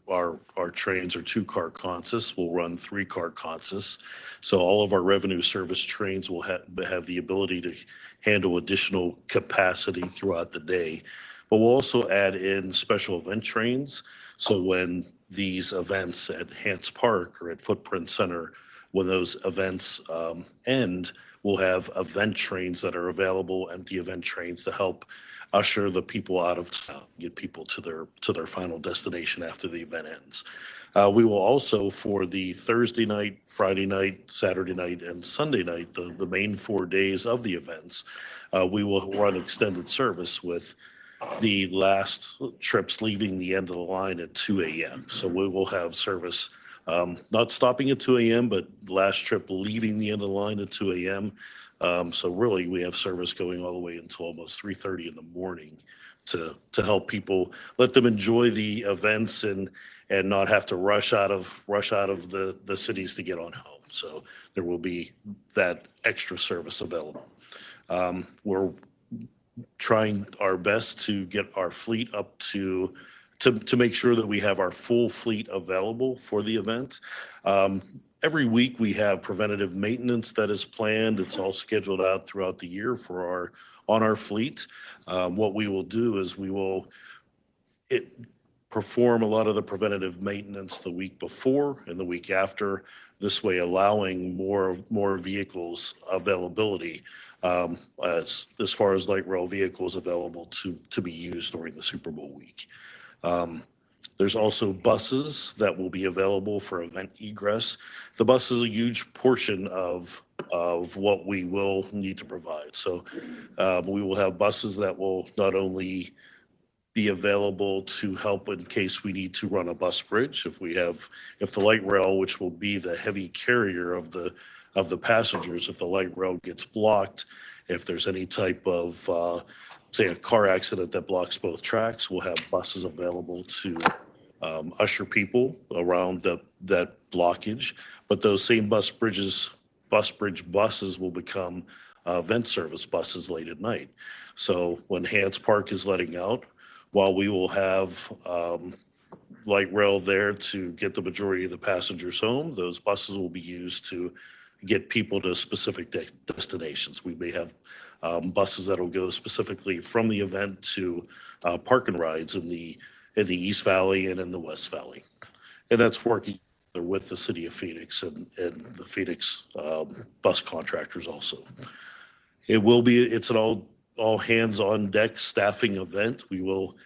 our trains are 2-car consists, will run 3-car consists. So all of our revenue service trains will have the ability to handle additional capacity throughout the day. But we'll also add in special event trains. So when these events at Hance Park or at Footprint Center, when those events end, we'll have event trains that are available, empty event trains, to help usher the people out of town, get people to their final destination after the event ends. We will also, for the Thursday night, Friday night, Saturday night, and Sunday night, the main 4 days of the events, we will run extended service with the last trips leaving the end of the line at 2 a.m. So we will have service not stopping at 2 a.m., but last trip leaving the end of the line at 2 a.m. So really, we have service going all the way until almost 3:30 in the morning to help people, let them enjoy the events and not have to rush out of the cities to get on home. So there will be that extra service available. We're trying our best to get our fleet up to make sure that we have our full fleet available for the event. Every week we have preventative maintenance that is planned. It's all scheduled out throughout the year on our fleet. What we will do is we will perform a lot of the preventative maintenance the week before and the week after, this way allowing more vehicles availability as far as light rail vehicles available to be used during the Super Bowl week. There's also buses that will be available for event egress. The bus is a huge portion of what we will need to provide. So we will have buses that will not only be available to help in case we need to run a bus bridge. If the light rail, which will be the heavy carrier of the passengers, if the light rail gets blocked, if there's any type of say a car accident that blocks both tracks, we'll have buses available to usher people around that blockage. But those same bus bridge buses will become event service buses late at night. So when Hance Park is letting out, while we will have light rail there to get the majority of the passengers home, those buses will be used to get people to specific destinations. We may have buses that will go specifically from the event to park and rides in the East Valley and in the West Valley. And that's working with the city of Phoenix and the Phoenix bus contractors also. It's an all hands on deck staffing event. We will,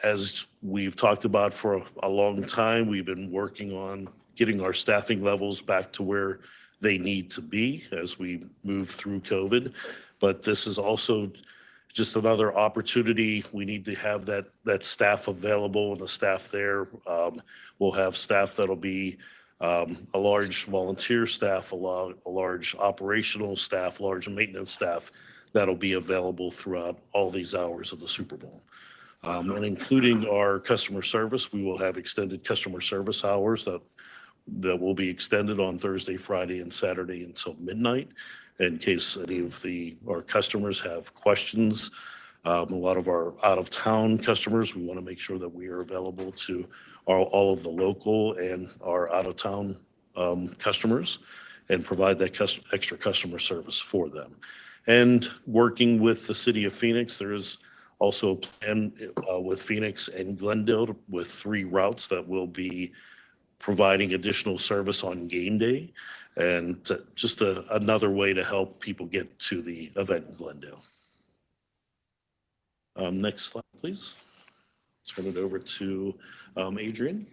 as we've talked about for a long time, we've been working on getting our staffing levels back to where they need to be as we move through COVID. But this is also just another opportunity. We need to have that staff available, and the staff there. We'll have staff that'll be a large volunteer staff, a large operational staff, large maintenance staff that'll be available throughout all these hours of the Super Bowl. And including our customer service, we will have extended customer service hours that will be extended on Thursday, Friday, and Saturday until midnight. In case any of our customers have questions, a lot of our out-of-town customers, we want to make sure that we are available to all of the local and our out-of-town customers and provide that extra customer service for them. And working with the city of Phoenix, there is also a plan with Phoenix and Glendale with 3 routes that will be providing additional service on game day, and just another way to help people get to the event in Glendale. Next slide, please. Turn it over to Adrian.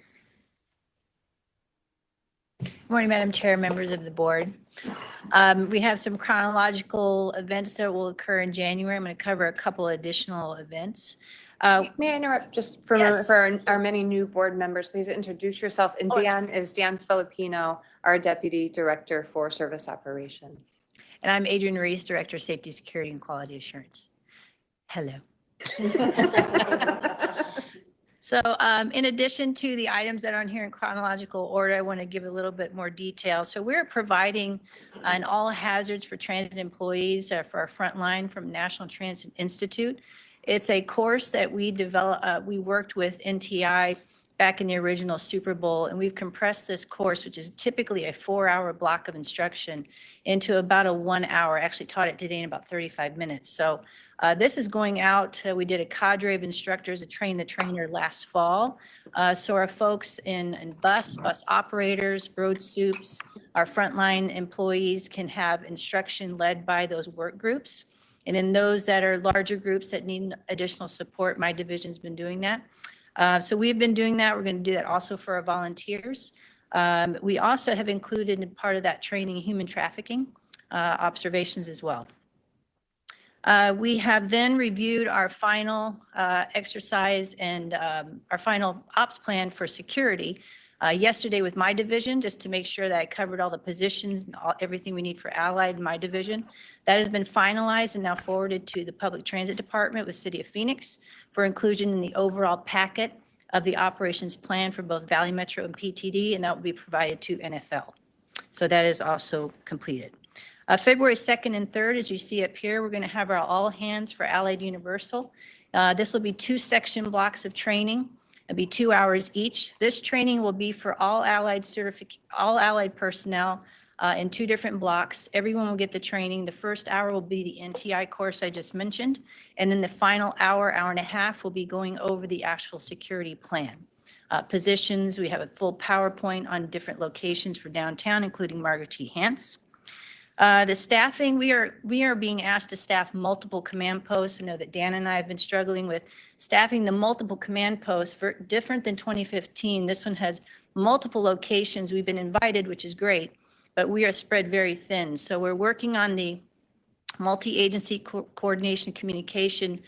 Good morning, Madam Chair, members of the board. We have some chronological events that will occur in January. I'm going to cover a couple additional events. May I interrupt just for a moment Yes. for our many new board members? Please introduce yourself. And Dan is Dan Filipino, our Deputy Director for Service Operations. And I'm Adrian Reese, Director of Safety, Security, and Quality Assurance. Hello. So in addition to the items that are on here in chronological order, I want to give a little bit more detail. So we're providing an all hazards for transit employees for our frontline from National Transit Institute. It's a course that we developed, we worked with NTI back in the original Super Bowl, and we've compressed this course, which is typically a 4-hour block of instruction, into about a 1 hour. I actually taught it today in about 35 minutes. So this is going out. We did a cadre of instructors to train the trainer last fall. So our folks in bus operators, road soups, our frontline employees can have instruction led by those work groups. And in those that are larger groups that need additional support, my division's been doing that. So we've been doing that. We're going to do that also for our volunteers. We also have included in part of that training human trafficking observations as well. We have then reviewed our final exercise and our final ops plan for security yesterday with my division, just to make sure that I covered all the positions and everything we need for Allied in my division. That has been finalized and now forwarded to the Public Transit Department with City of Phoenix for inclusion in the overall packet of the operations plan for both Valley Metro and PTD, and that will be provided to NFL. So that is also completed. February 2nd and 3rd, as you see up here, we're going to have our all hands for Allied Universal. This will be 2 section blocks of training. It'll be 2 hours each. This training will be for all Allied personnel in 2 different blocks. Everyone will get the training. The first hour will be the NTI course I just mentioned. And then the final hour, hour and a half will be going over the actual security plan. Positions, we have a full PowerPoint on different locations for downtown, including Margaret T. Hance. The staffing, we are being asked to staff multiple command posts. I know that Dan and I have been struggling with staffing the multiple command posts. For different than 2015, this one has multiple locations. We've been invited, which is great, but we are spread very thin. So we're working on the multi-agency coordination communication,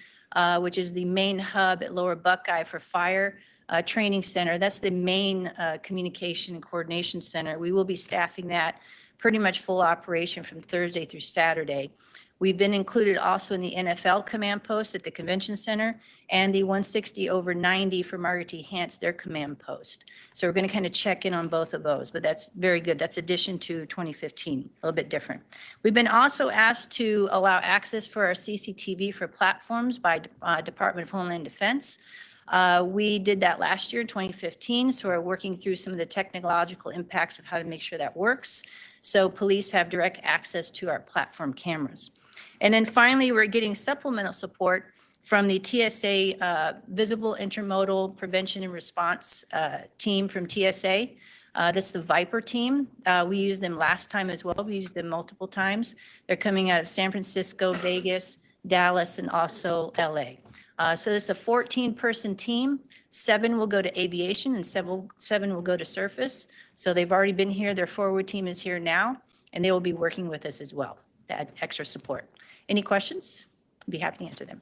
which is the main hub at Lower Buckeye for Fire Training Center. That's the main communication and coordination center. We will be staffing that pretty much full operation from Thursday through Saturday. We've been included also in the NFL command post at the convention center and the 160 over 90 for Margaret T. Hance, their command post. So we're going to kind of check in on both of those, but that's very good. That's addition to 2015, a little bit different. We've been also asked to allow access for our CCTV for platforms by Department of Homeland Defense. We did that last year in 2015, so we're working through some of the technological impacts of how to make sure that works. So police have direct access to our platform cameras. And then finally, we're getting supplemental support from the TSA Visible Intermodal Prevention and Response team from TSA. That's the Viper team. We used them last time as well. We used them multiple times. They're coming out of San Francisco, Vegas, Dallas, and also LA. So this is a 14-person team. 7 will go to aviation and 7 will go to surface. So they've already been here. Their forward team is here now, and they will be working with us as well to add extra support. Any questions? I'd be happy to answer them.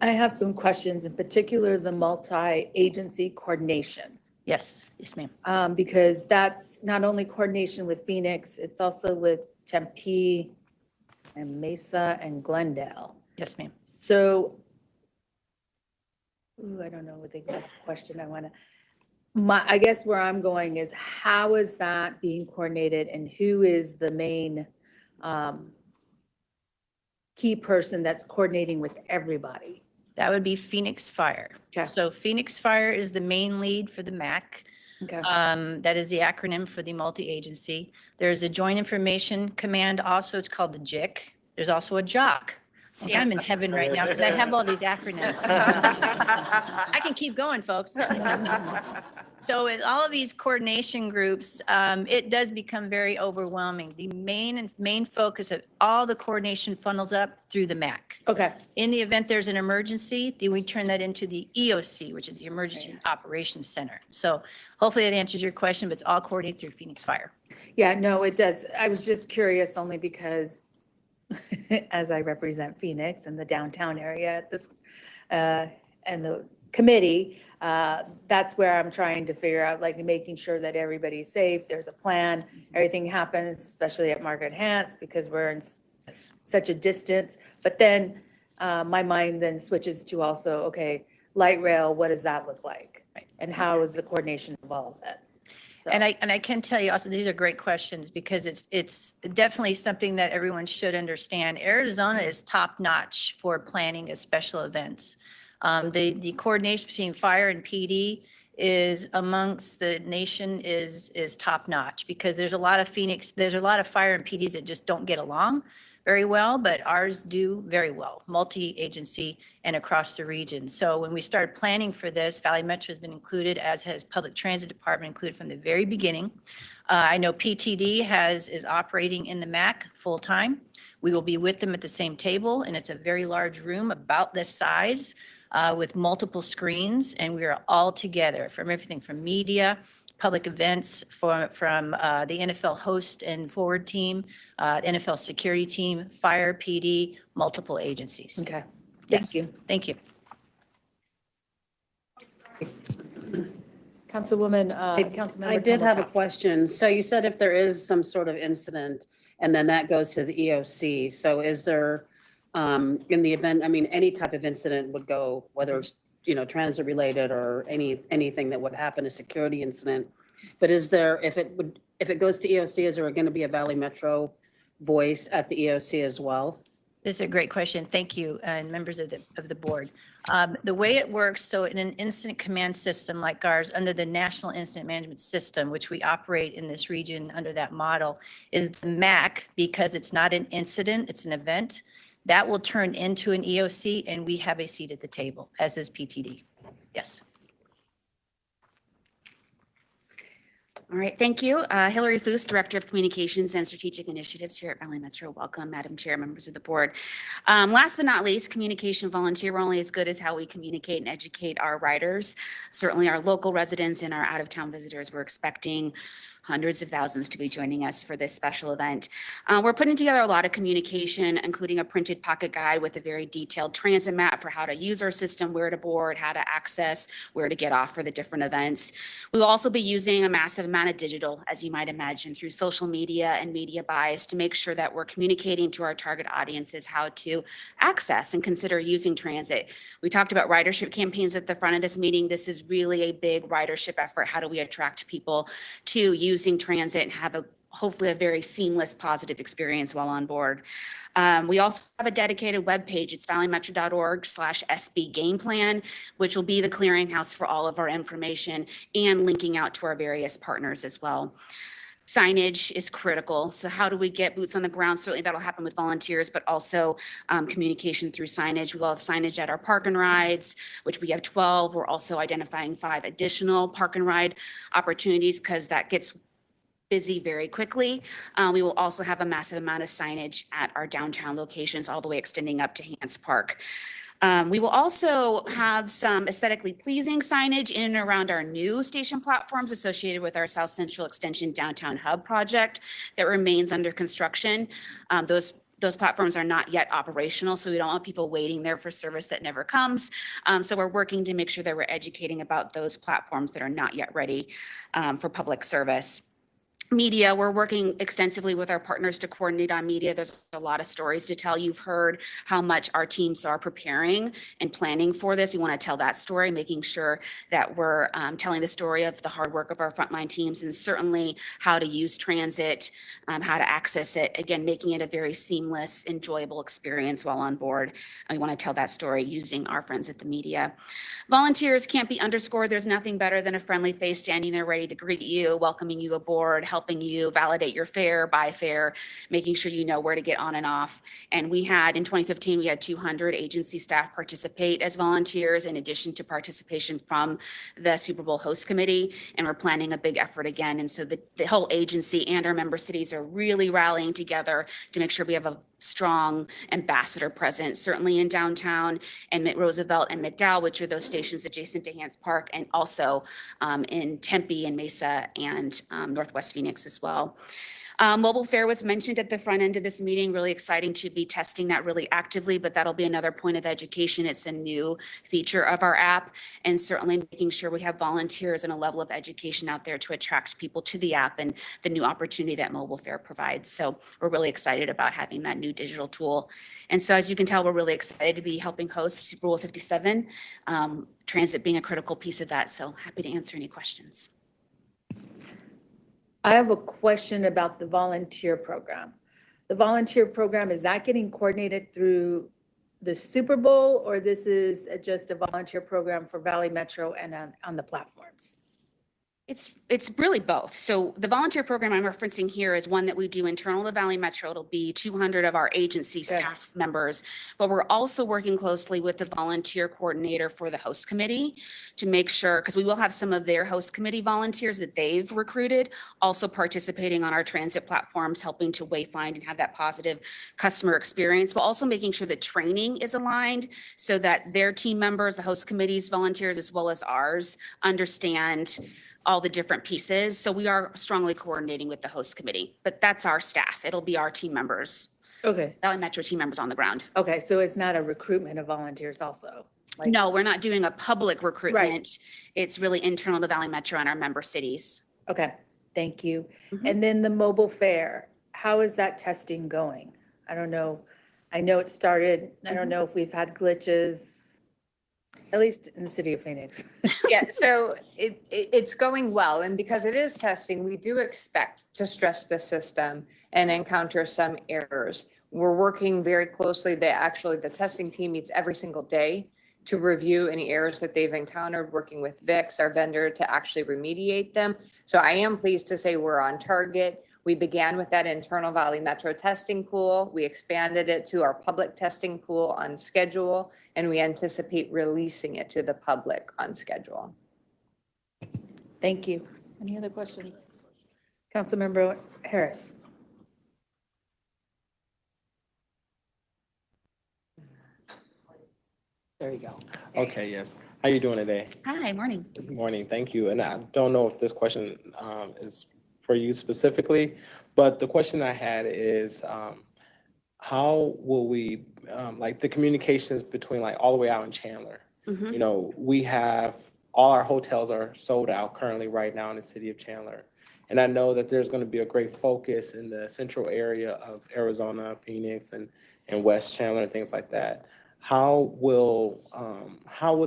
I have some questions, in particular the multi-agency coordination. Yes, yes, ma'am. Because that's not only coordination with Phoenix, it's also with Tempe and Mesa and Glendale. Yes, ma'am. So, I don't know what the exact question I want to, I guess where I'm going is how is that being coordinated and who is the main key person that's coordinating with everybody? That would be Phoenix Fire. Okay. So Phoenix Fire is the main lead for the MAC. Okay. That is the acronym for the multi-agency. There's a Joint Information Command also, it's called the JIC. There's also a JOC. See, I'm in heaven right now because I have all these acronyms. I can keep going, folks. So with all of these coordination groups, it does become very overwhelming. The main focus of all the coordination funnels up through the MAC. Okay. In the event there's an emergency, then we turn that into the EOC, which is the Emergency Operations Center. So hopefully that answers your question, but it's all coordinated through Phoenix Fire. Yeah, no, it does. I was just curious only because as I represent Phoenix and the downtown area at this, and the committee, that's where I'm trying to figure out, like, making sure that everybody's safe, there's a plan, everything happens, especially at Margaret Hance, because we're in such a distance. But then my mind then switches to also, okay, light rail, what does that look like? Right. And how is the coordination of all of that? So- And I can tell you also, these are great questions because it's definitely something that everyone should understand. Arizona is top notch for planning of special events. The coordination between fire and PD is amongst the nation is top notch because there's a lot of fire and PDs that just don't get along very well, but ours do very well, multi-agency and across the region. So when we started planning for this, Valley Metro has been included, as has Public Transit Department included from the very beginning. I know PTD is operating in the MAC full-time. We will be with them at the same table, and it's a very large room about this size with multiple screens, and we are all together from everything from media, public events, from the NFL host and forward team, NFL security team, fire, PD, multiple agencies. Okay, Yes. thank you. Thank you. Councilwoman, Councilmember. I did have a Tumbleton. question. So you said if there is some sort of incident and then that goes to the EOC, so is there, in the event, I mean, any type of incident would go, whether it's, transit related or anything that would happen, a security incident. But is there, if it goes to EOC, is there going to be a Valley Metro voice at the EOC as well? This is a great question. Thank you, and members of the board. The way it works, so in an incident command system like ours, under the National Incident Management System, which we operate in this region under that model, is the MAC, because it's not an incident, it's an event, that will turn into an EOC, and we have a seat at the table, as is PTD. Yes. All right, thank you. Hillary Foos, Director of Communications and Strategic Initiatives here at Valley Metro. Welcome, Madam Chair, members of the board. Last but not least, communication volunteer. We're only as good as how we communicate and educate our riders. Certainly our local residents and our out-of-town visitors. We're expecting hundreds of thousands to be joining us for this special event. We're putting together a lot of communication, including a printed pocket guide with a very detailed transit map for how to use our system, where to board, how to access, where to get off for the different events. We will also be using a massive amount of digital, as you might imagine, through social media and media buys to make sure that we're communicating to our target audiences how to access and consider using transit. We talked about ridership campaigns at the front of this meeting. This is really a big ridership effort. How do we attract people to using transit and have hopefully a very seamless, positive experience while on board. We also have a dedicated webpage. It's valleymetro.org/SB game plan, which will be the clearinghouse for all of our information and linking out to our various partners as well. Signage is critical. So how do we get boots on the ground? Certainly that'll happen with volunteers, but also communication through signage. We will have signage at our park and rides, which we have 12. We're also identifying 5 additional park and ride opportunities because that gets busy very quickly. We will also have a massive amount of signage at our downtown locations, all the way extending up to Hance Park. We will also have some aesthetically pleasing signage in and around our new station platforms associated with our South Central Extension Downtown Hub project that remains under construction. Those those platforms are not yet operational, so we don't want people waiting there for service that never comes. So we're working to make sure that we're educating about those platforms that are not yet ready for public service. Media, we're working extensively with our partners to coordinate on media. There's a lot of stories to tell. You've heard how much our teams are preparing and planning for this. We want to tell that story, making sure that we're telling the story of the hard work of our frontline teams, and certainly how to use transit, how to access it. Again, making it a very seamless, enjoyable experience while on board. And we want to tell that story using our friends at the media. Volunteers can't be underscored. There's nothing better than a friendly face standing there ready to greet you, welcoming you aboard, helping you validate your fare, buy fare, making sure you know where to get on and off. And we had, in 2015, we had 200 agency staff participate as volunteers in addition to participation from the Super Bowl host committee. And we're planning a big effort again. And so the whole agency and our member cities are really rallying together to make sure we have a strong ambassador presence, certainly in downtown and Roosevelt and McDowell, which are those stations adjacent to Hance Park, and also in Tempe and Mesa and Northwest Phoenix as well. Mobile fare was mentioned at the front end of this meeting. Really exciting to be testing that really actively, but that'll be another point of education. It's a new feature of our app, and certainly making sure we have volunteers and a level of education out there to attract people to the app and the new opportunity that mobile fare provides. So we're really excited about having that new digital tool. And so as you can tell, we're really excited to be helping host Super Bowl 57, transit being a critical piece of that. So happy to answer any questions. I have a question about the volunteer program. The volunteer program, is that getting coordinated through the Super Bowl, or this is just a volunteer program for Valley Metro and on the platforms? It's really both. So the volunteer program I'm referencing here is one that we do internal to Valley Metro. It'll be 200 of our agency staff members, but we're also working closely with the volunteer coordinator for the host committee to make sure, because we will have some of their host committee volunteers that they've recruited also participating on our transit platforms, helping to wayfind and have that positive customer experience, but also making sure that training is aligned so that their team members, the host committee's volunteers, as well as ours, understand all the different pieces. So we are strongly coordinating with the host committee, but that's our staff. It'll be our team members. Okay. Valley Metro team members on the ground. Okay, so it's not a recruitment of volunteers also? No, we're not doing a public recruitment. It's really internal to Valley Metro and our member cities. Okay, thank you. And then the mobile fare, how is that testing going? I don't know. I know it started. I don't know if we've had glitches, at least in the city of Phoenix. Yeah, so it's going well, and because it is testing, we do expect to stress the system and encounter some errors. We're working very closely. The testing team meets every single day to review any errors that they've encountered, working with VIX, our vendor, to actually remediate them. So I am pleased to say we're on target. We began with that internal Valley Metro testing pool. We expanded it to our public testing pool on schedule, and we anticipate releasing it to the public on schedule. Thank you. Any other questions? Councilmember Harris. There you go. Okay, yes. How you doing today? Hi, morning. Good morning, thank you. And I don't know if this question is for you specifically, but the question I had is, how will we, like the communications between like all the way out in Chandler? You know, we have, all our hotels are sold out currently right now in the city of Chandler. And I know that there's going to be a great focus in the central area of Arizona, Phoenix, and West Chandler and things like that. How will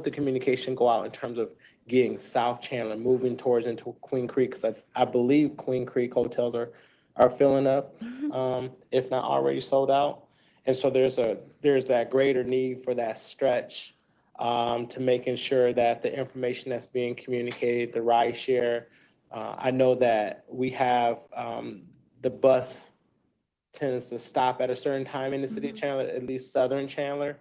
the communication go out in terms of getting South Chandler moving towards into Queen Creek? Because I believe Queen Creek hotels are filling up, if not already sold out. And so there's that greater need for that stretch to making sure that the information that's being communicated, the ride share. I know that we have the bus tends to stop at a certain time in the city of Chandler, at least Southern Chandler,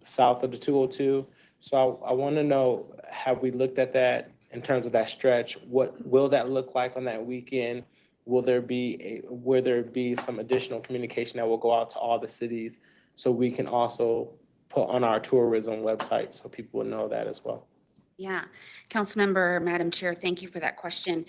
south of the 202. So I want to know, have we looked at that in terms of that stretch? What will that look like on that weekend? Will there be some additional communication that will go out to all the cities so we can also put on our tourism website so people will know that as well? Yeah, Councilmember, Madam Chair, thank you for that question.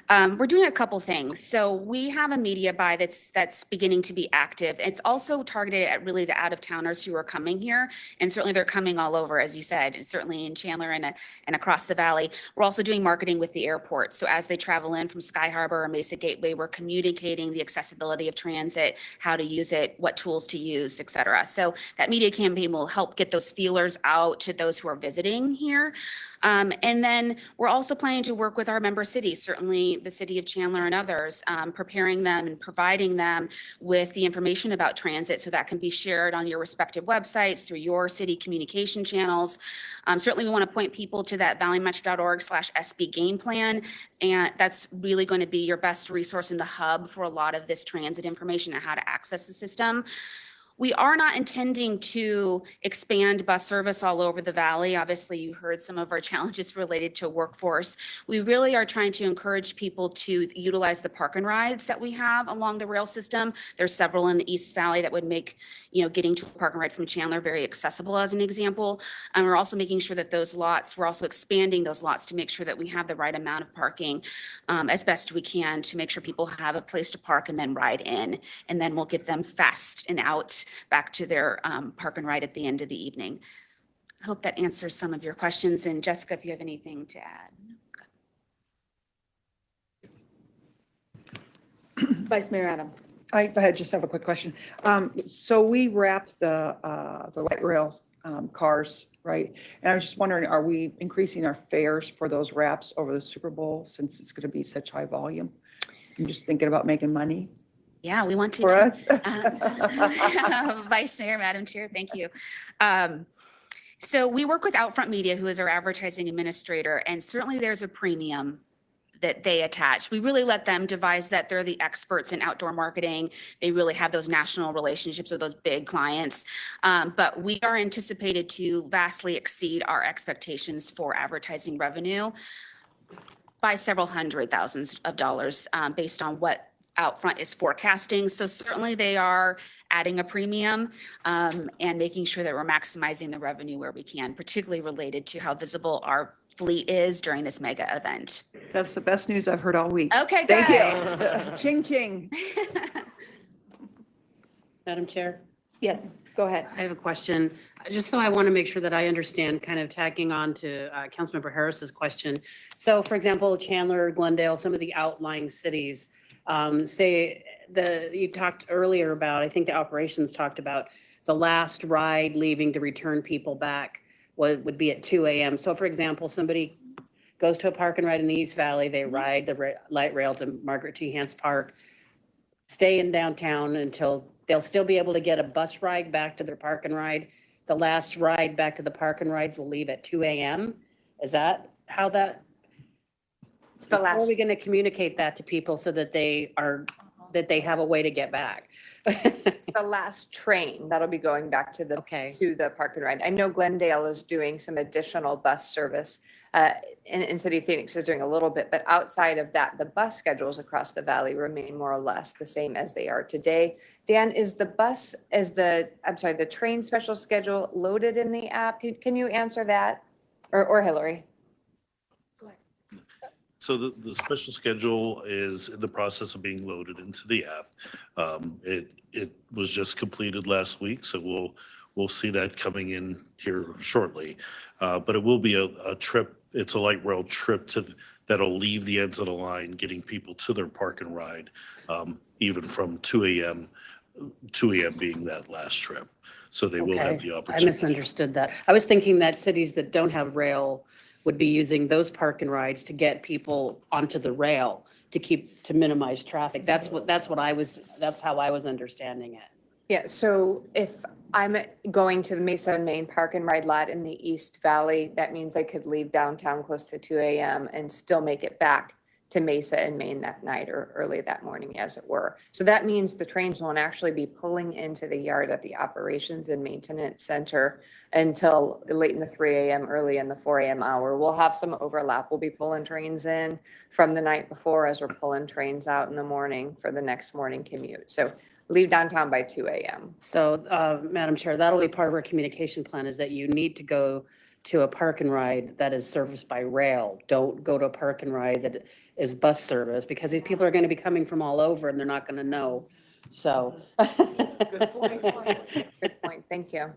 We're doing a couple things. So we have a media buy that's beginning to be active. It's also targeted at really the out-of-towners who are coming here, and certainly they're coming all over, as you said, and certainly in Chandler and across the valley. We're also doing marketing with the airport. So as they travel in from Sky Harbor or Mesa Gateway, we're communicating the accessibility of transit, how to use it, what tools to use, et cetera. So that media campaign will help get those feelers out to those who are visiting here. And then we're also planning to work with our member cities, certainly the city of Chandler and others, preparing them and providing them with the information about transit so that can be shared on your respective websites through your city communication channels. Certainly we want to point people to that valleymetro.org/SB game plan. And that's really going to be your best resource in the hub for a lot of this transit information and how to access the system. We are not intending to expand bus service all over the valley. Obviously, you heard some of our challenges related to workforce. We really are trying to encourage people to utilize the park and rides that we have along the rail system. There's several in the East Valley that would make, getting to a park and ride from Chandler very accessible as an example. And we're also making sure that we're also expanding those lots to make sure that we have the right amount of parking as best we can to make sure people have a place to park and then ride in. And then we'll get them fast and out back to their park and ride at the end of the evening. I hope that answers some of your questions. And Jessica, if you have anything to add. Vice Mayor Adams. I just have a quick question. So we wrap the light rail cars, right? And I was just wondering, are we increasing our fares for those wraps over the Super Bowl since it's going to be such high volume? I'm just thinking about making money. Yeah, we want to. For us? Vice Mayor, Madam Chair, thank you. So we work with Outfront Media, who is our advertising administrator, and certainly there's a premium that they attach. We really let them devise that. They're the experts in outdoor marketing. They really have those national relationships with those big clients. But we are anticipated to vastly exceed our expectations for advertising revenue by several hundred thousands of dollars based on what Outfront is forecasting. So certainly they are adding a premium and making sure that we're maximizing the revenue where we can, particularly related to how visible our fleet is during this mega event. That's the best news I've heard all week. Okay, good. Thank you. Ching, ching. Madam Chair, Yes, go ahead. I have a question. Just so I want to make sure that I understand, kind of tagging on to Councilmember Harris's question. So for example, Chandler, Glendale, some of the outlying cities, you talked earlier about, I think the operations talked about the last ride leaving to return people back would be at 2 a.m. So for example, somebody goes to a park and ride in the East Valley, they ride the light rail to Margaret T. Hance Park, stay in downtown until they'll still be able to get a bus ride back to their park and ride. The last ride back to the park and rides will leave at 2 a.m. Is that how that? It's the How are last, we going to communicate that to people so that they have a way to get back? it's the last train that'll be going back to the park and ride. I know Glendale is doing some additional bus service. And City of Phoenix is doing a little bit, but outside of that, the bus schedules across the valley remain more or less the same as they are today. Dan, is the train special schedule loaded in the app? Can you answer that? Or Hillary? So the special schedule is in the process of being loaded into the app. It was just completed last week, so we'll see that coming in here shortly. But it will be a trip. It's a light rail trip that'll leave the ends of the line, getting people to their park and ride, even from 2 a.m. being that last trip. So they will have the opportunity. I misunderstood that. I was thinking that cities that don't have rail would be using those park and rides to get people onto the rail to minimize traffic. That's how I was understanding it. Yeah, so if I'm going to the Mesa and Main Park and Ride lot in the East Valley, that means I could leave downtown close to 2 a.m. and still make it back to Mesa and Main that night or early that morning, as it were. So that means the trains won't actually be pulling into the yard at the Operations and Maintenance Center until late in the 3 a.m., early in the 4 a.m. hour. We'll have some overlap. We'll be pulling trains in from the night before as we're pulling trains out in the morning for the next morning commute. So leave downtown by 2 a.m. So, Madam Chair, that'll be part of our communication plan, is that you need to go to a park and ride that is serviced by rail. Don't go to a park and ride that is bus service, because these people are going to be coming from all over and they're not going to know. So. Good point. Thank you.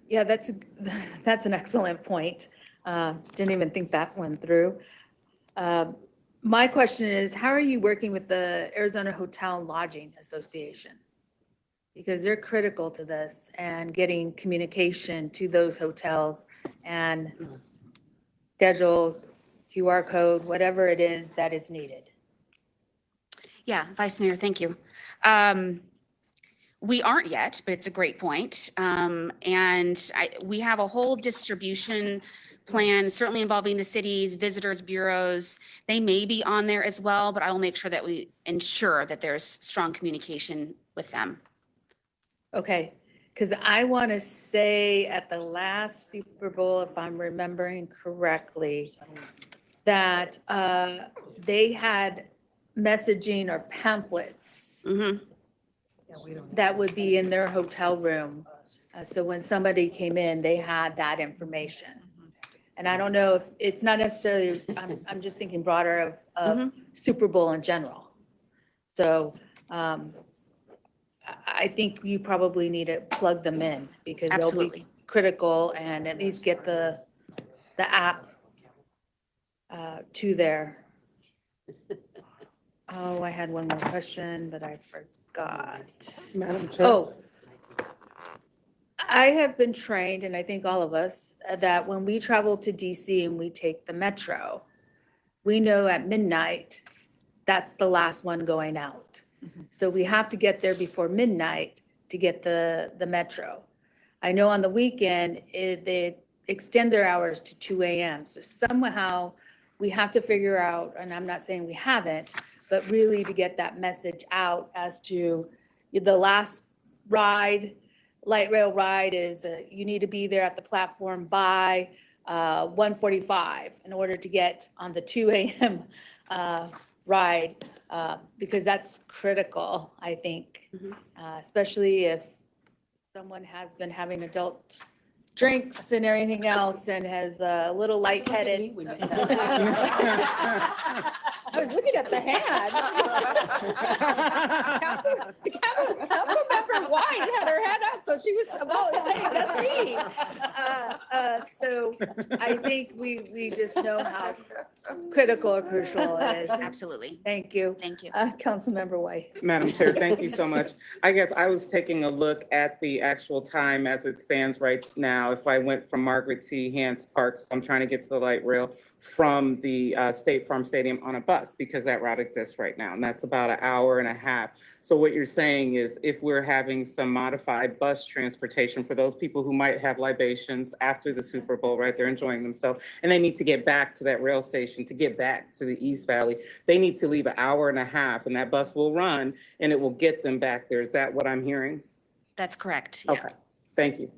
Yeah, that's an excellent point. Didn't even think that went through. My question is, how are you working with the Arizona Hotel and Lodging Association? Because they're critical to this and getting communication to those hotels and schedule, QR code, whatever it is that is needed. Yeah, Vice Mayor, thank you. We aren't yet, but it's a great point. We have a whole distribution plan, certainly involving the cities, visitors bureaus. They may be on there as well, but I will make sure that we ensure that there's strong communication with them. Okay, because I want to say at the last Super Bowl, if I'm remembering correctly, that they had messaging or pamphlets that would be in their hotel room. So when somebody came in, they had that information. And I don't know if, it's not necessarily, I'm just thinking broader of Super Bowl in general. So I think you probably need to plug them in because they'll be critical and at least get the app to their. Oh, I had one more question, but I forgot. Madam Chair. Oh, I have been trained, and I think all of us, that when we travel to DC and we take the metro, we know at midnight, that's the last one going out. So we have to get there before midnight to get the metro. I know on the weekend, they extend their hours to 2 a.m. So somehow we have to figure out, and I'm not saying we haven't, but really to get that message out as to the last ride, light rail ride is you need to be there at the platform by 1:45 in order to get on the 2 a.m. Ride, because that's critical, I think, especially if someone has been having adult drinks and everything else and has a little lightheaded. I was looking at the hand. Councilmember White had her hand out, so she was about saying, that's me. So I think we just know how critical or crucial it is. Absolutely. Thank you. Thank you. Councilmember White. Madam Chair, thank you so much. I guess I was taking a look at the actual time as it stands right now. If I went from Margaret T. Hans Park, so I'm trying to get to the light rail from the State Farm Stadium on a bus because that route exists right now. And that's about an hour and a half. So what you're saying is if we're having some modified bus transportation for those people who might have libations after the Super Bowl, right? They're enjoying themselves and they need to get back to that rail station to get back to the East Valley. They need to leave an hour and a half and that bus will run and it will get them back there. Is that what I'm hearing? That's correct. Yeah. Okay, thank you.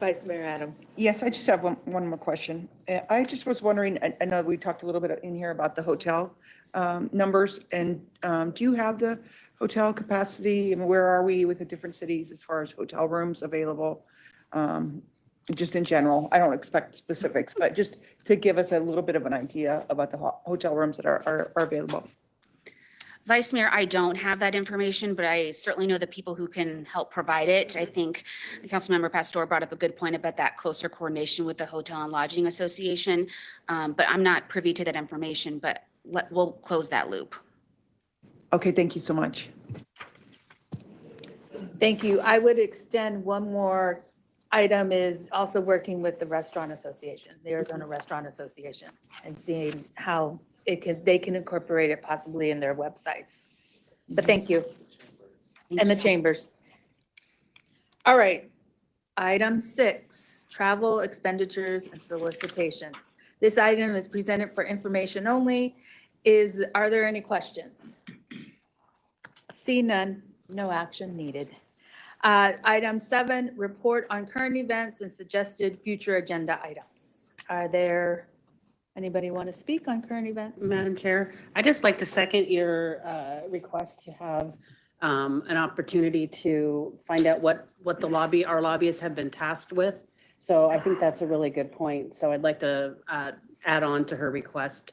Vice Mayor Adams. Yes, I just have one more question. I just was wondering, I know we talked a little bit in here about the hotel numbers, and do you have the hotel capacity? And where are we with the different cities as far as hotel rooms available? Just in general, I don't expect specifics, but just to give us a little bit of an idea about the hotel rooms that are available. Vice Mayor, I don't have that information, but I certainly know the people who can help provide it. I think Councilmember Pastor brought up a good point about that closer coordination with the Hotel and Lodging Association. But I'm not privy to that information, but we'll close that loop. Okay, thank you so much. Thank you. I would extend one more item is also working with the Restaurant Association, the Arizona Restaurant Association, and seeing how they can incorporate it possibly in their websites. But thank you. And the chambers. All right. Item 6, travel expenditures and solicitation. This item is presented for information only. Are there any questions? See none, no action needed. Item 7, report on current events and suggested future agenda items. Are there anybody want to speak on current events? Madam Chair, I'd just like to second your request to have an opportunity to find out what our lobbyists have been tasked with. So I think that's a really good point. So I'd like to add on to her request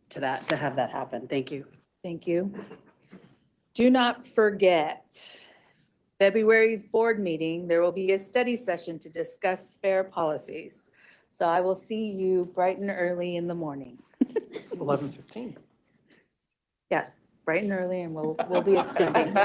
to that, to have that happen. Thank you. Thank you. Do not forget, February's board meeting, there will be a study session to discuss fair policies. So I will see you bright and early in the morning. 11:15. Yes, bright and early, and we'll be extending.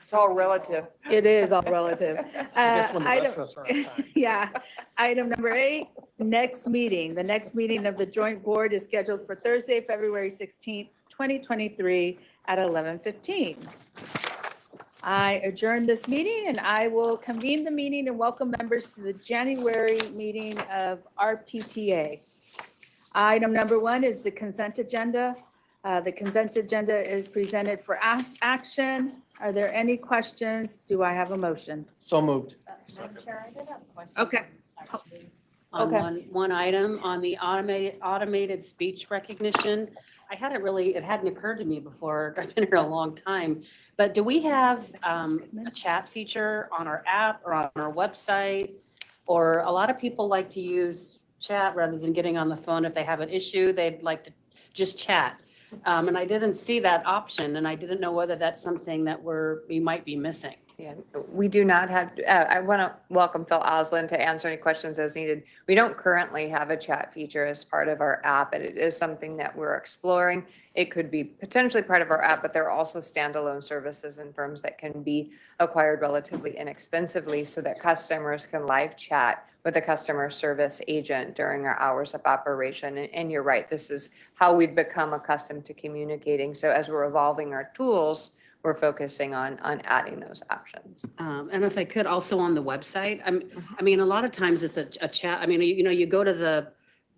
It's all relative. It is all relative. I guess when the rest Item- of us are on time. Yeah. Item number 8, next meeting. The next meeting of the joint board is scheduled for Thursday, February 16th, 2023 at 11:15. I adjourn this meeting and I will convene the meeting and welcome members to the January meeting of RPTA. Item number 1 is the consent agenda. The consent agenda is presented for action. Are there any questions? Do I have a motion? So moved. Okay. On Okay. one item, on the automated speech recognition, it hadn't occurred to me before. I've been here a long time. But do we have a chat feature on our app or on our website? Or a lot of people like to use chat rather than getting on the phone. If they have an issue, they'd like to just chat. And I didn't see that option, and I didn't know whether that's something that we might be missing. Yeah, we do not have, I want to welcome Phil Oslin to answer any questions as needed. We don't currently have a chat feature as part of our app, and it is something that we're exploring. It could be potentially part of our app, but there are also standalone services and firms that can be acquired relatively inexpensively so that customers can live chat with a customer service agent during our hours of operation. And you're right, this is how we've become accustomed to communicating. So as we're evolving our tools, we're focusing on adding those options. And if I could, also on the website, I mean, a lot of times it's a chat. I mean, you go to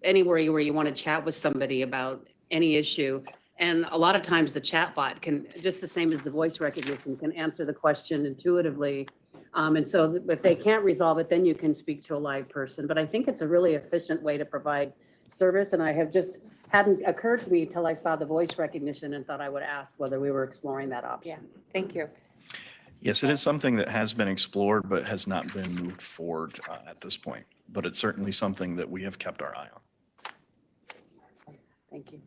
anywhere where you want to chat with somebody about any issue. And a lot of times the chat bot can, just the same as the voice recognition, can answer the question intuitively. And so if they can't resolve it, then you can speak to a live person. But I think it's a really efficient way to provide service. And hadn't occurred to me till I saw the voice recognition and thought I would ask whether we were exploring that option. Yeah, thank you. Yes, it is something that has been explored, but has not been moved forward at this point. But it's certainly something that we have kept our eye on. Thank you.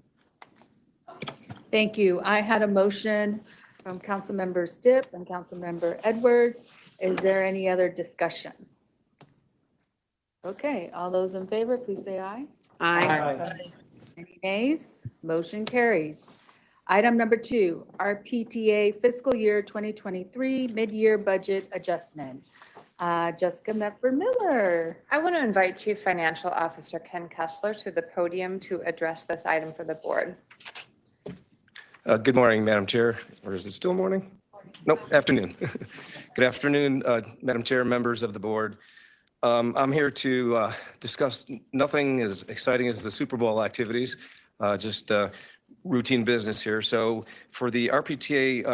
Thank you. I had a motion from Councilmember Stipp and Councilmember Edwards. Is there any other discussion? Okay, all those in favor, please say aye. Aye. Any nays? Motion carries. Item number 2, RPTA fiscal year 2023 mid-year budget adjustment. Jessica Mepper-Miller. I want to invite Chief Financial Officer Ken Kessler to the podium to address this item for the board. Good morning, Madam Chair. Or is it still morning? Nope, afternoon. Good afternoon, Madam Chair, members of the board. I'm here to discuss nothing as exciting as the Super Bowl activities, just routine business here. So for the RPTA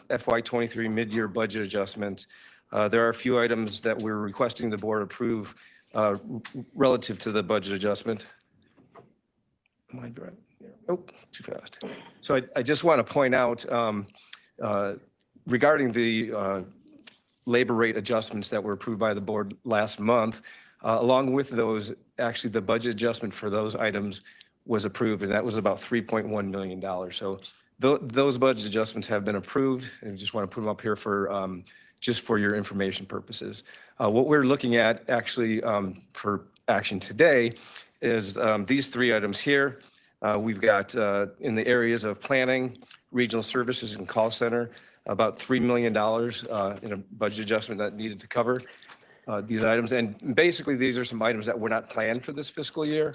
FY23 mid-year budget adjustment, there are a few items that we're requesting the board approve relative to the budget adjustment. Am I right? Oh, too fast. So I just want to point out regarding the labor rate adjustments that were approved by the board last month, along with those, actually the budget adjustment for those items was approved, and that was about $3.1 million. So those budget adjustments have been approved, and I just want to put them up here for just for your information purposes. What we're looking at actually for action today is these 3 items here. We've got in the areas of planning, regional services, and call center, about $3 million in a budget adjustment that needed to cover these items. And basically, these are some items that were not planned for this fiscal year.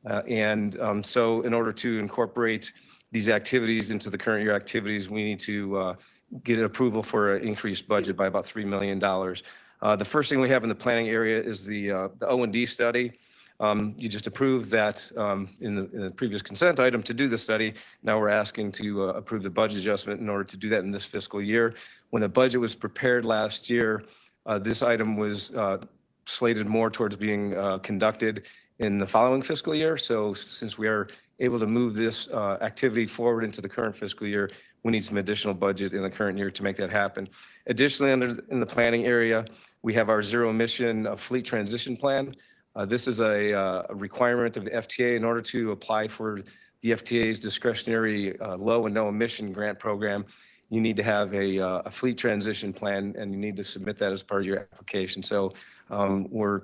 So in order to incorporate these activities into the current year activities, we need to get approval for an increased budget by about $3 million. The first thing we have in the planning area is the O&D study. You just approved that in the previous consent item to do the study. Now we're asking to approve the budget adjustment in order to do that in this fiscal year. When the budget was prepared last year, this item was slated more towards being conducted in the following fiscal year. So since we are able to move this activity forward into the current fiscal year, we need some additional budget in the current year to make that happen. Additionally, in the planning area, we have our zero emission fleet transition plan. This is a requirement of the FTA in order to apply for the FTA's discretionary low and no emission grant program. You need to have a fleet transition plan, and you need to submit that as part of your application. So we're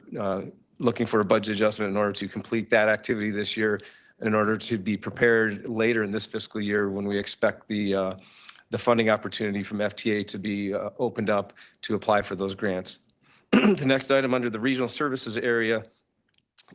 looking for a budget adjustment in order to complete that activity this year, in order to be prepared later in this fiscal year when we expect the funding opportunity from FTA to be opened up to apply for those grants. The next item under the regional services area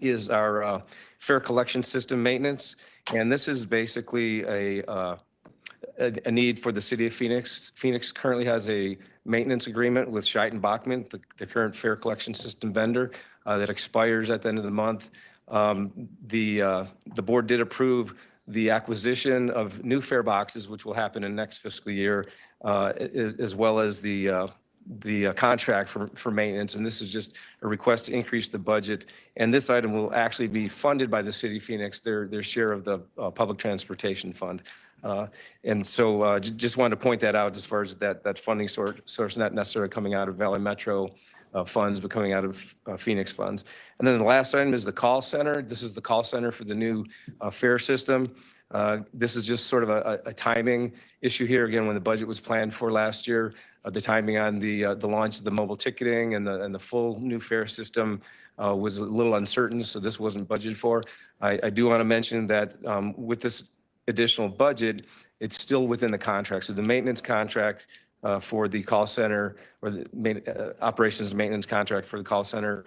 is our fare collection system maintenance. And this is basically a need for the city of Phoenix. Phoenix currently has a maintenance agreement with Scheidt & Bachmann, the current fare collection system vendor, that expires at the end of the month. The board did approve the acquisition of new fare boxes, which will happen in next fiscal year, as well as the contract for maintenance. And this is just a request to increase the budget. And this item will actually be funded by the city of Phoenix, their share of the public transportation fund. And so just wanted to point that out as far as that funding source, not necessarily coming out of Valley Metro funds, but coming out of Phoenix funds. And then the last item is the call center. This is the call center for the new fare system. This is just sort of a timing issue here. Again, when the budget was planned for last year, the timing on the launch of the mobile ticketing and the full new fare system was a little uncertain, so this wasn't budgeted for. I do want to mention that with this additional budget, it's still within the contract. So the maintenance contract for the call center, or the operations and maintenance contract for the call center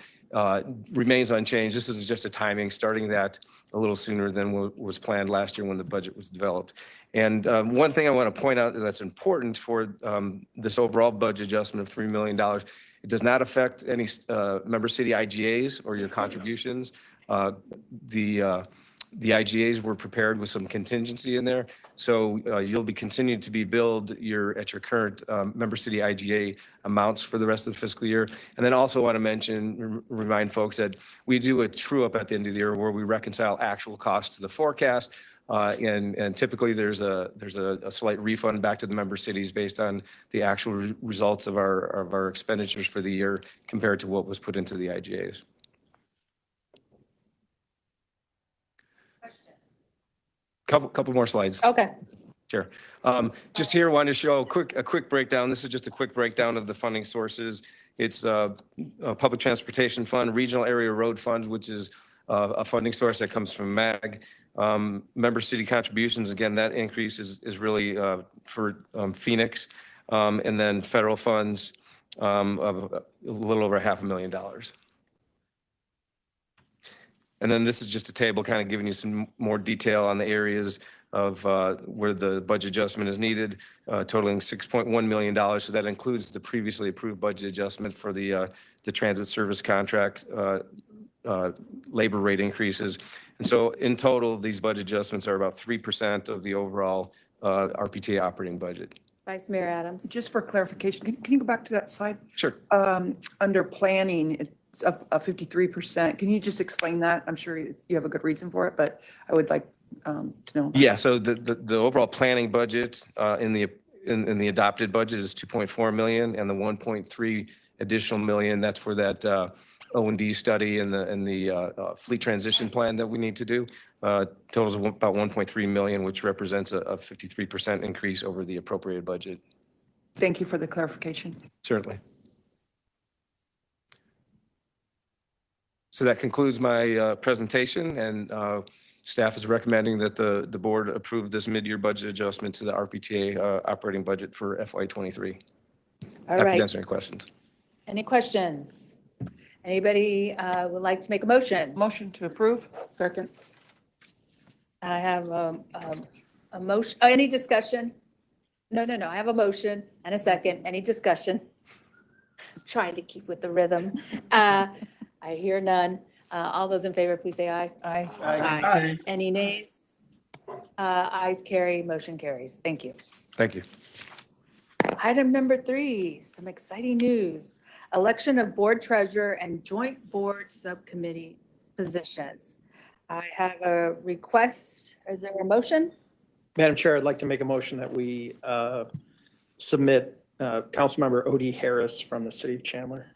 remains unchanged. This is just a timing, starting that a little sooner than was planned last year when the budget was developed. And one thing I want to point out that's important for this overall budget adjustment of $3 million, it does not affect any member city IGAs or your contributions. The IGAs were prepared with some contingency in there. So you'll be continued to be billed at your current member city IGA amounts for the rest of the fiscal year. And then also want to remind folks that we do a true up at the end of the year where we reconcile actual costs to the forecast. And typically there's a slight refund back to the member cities based on the actual results of our expenditures for the year compared to what was put into the IGAs. Couple more slides. Okay. Sure. Just here, wanted to show a quick breakdown. This is just a quick breakdown of the funding sources. It's a public transportation fund, regional area road fund, which is a funding source that comes from MAG. Member city contributions, again, that increase is really for Phoenix. And then federal funds of a little over $500,000. And then this is just a table kind of giving you some more detail on the areas of where the budget adjustment is needed, totaling $6.1 million. So that includes the previously approved budget adjustment for the transit service contract, labor rate increases. And so in total, these budget adjustments are about 3% of the overall RPTA operating budget. Vice Mayor Adams. Just for clarification, can you go back to that slide? Sure. Under planning, it's up 53%. Can you just explain that? I'm sure you have a good reason for it, but I would like to know. Yeah, so the overall planning budget in the adopted budget is 2.4 million, and the 1.3 additional million, that's for that O&D study and the fleet transition plan that we need to do. Totals of about 1.3 million, which represents a 53% increase over the appropriated budget. Thank you for the clarification. Certainly. So that concludes my presentation, and staff is recommending that the board approve this mid-year budget adjustment to the RPTA operating budget for FY23. All Happy right. to answer any questions. Any questions? Anybody would like to make a motion? Motion to approve. Second. I have a motion. Oh, any discussion? No. I have a motion and a second. Any discussion? I'm trying to keep with the rhythm. I hear none. All those in favor, please say aye. Aye. Aye. Any nays? Ayes carry, motion carries. Thank you. Thank you. Item number 3, some exciting news. Election of board treasurer and joint board subcommittee positions. I have a request. Is there a motion? Madam Chair, I'd like to make a motion that we submit Councilmember Odie Harris from the city of Chandler.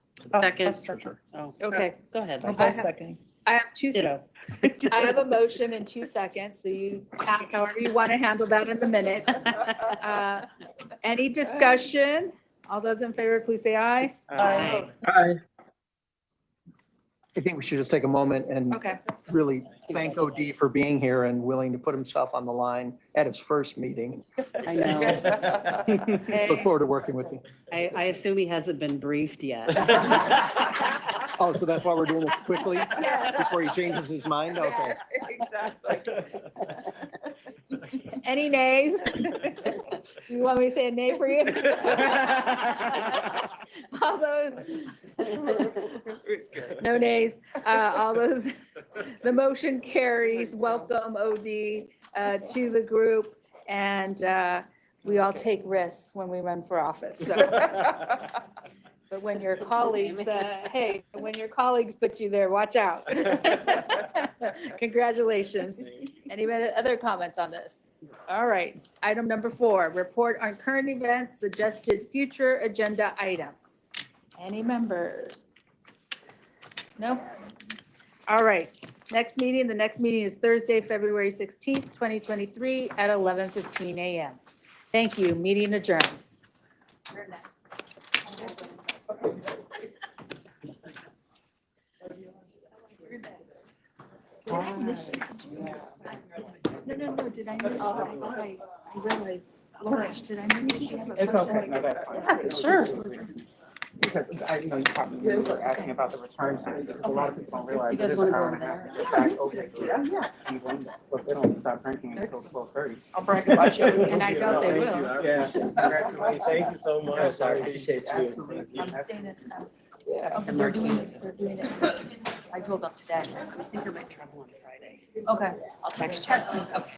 Second. Treasurer. Oh, Okay. go ahead. I have two. Ditto. I have a motion in 2 seconds, so you, however you want to handle that in the minutes. Any discussion? All those in favor, please say aye. Aye. I think we should just take a moment and Okay. really thank OD for being here and willing to put himself on the line at his first meeting. I know. Look forward to working with you. I assume he hasn't been briefed yet. Oh, so that's why we're doing this quickly? Yes. Before he changes his mind? Okay. Exactly. Any nays? Do you want me to say a nay for you? All those? No nays. All those, the motion carries. Welcome OD to the group. And we all take risks when we run for office, so. But when your colleagues, hey, when your colleagues put you there, watch out. Congratulations. Any other comments on this? All right, item number 4, report on current events, suggested future agenda items. Any members? No? All right, next meeting, the next meeting is Thursday, February 16th, 2023 at 11:15 a.m. Thank you, meeting adjourned. You're next. Did I miss you? No, did I miss you? I thought I realized, Lorish, did I miss you? It's okay, no, that's fine. Sure. Because I know you probably were asking about the return time, because a lot of people don't realize. You guys it is wanna an go hour over and a half there? to get back over here. Yeah. So if they don't stop drinking until 12:30. I'll brag about you. And I doubt they Thank you. will. Yeah. Congratulations. Thank you so much. I appreciate you. Absolutely. I'm saying it, Yeah. they're doing it. I told them today. I think I might travel on Friday. Okay, I'll text you. Text me, okay.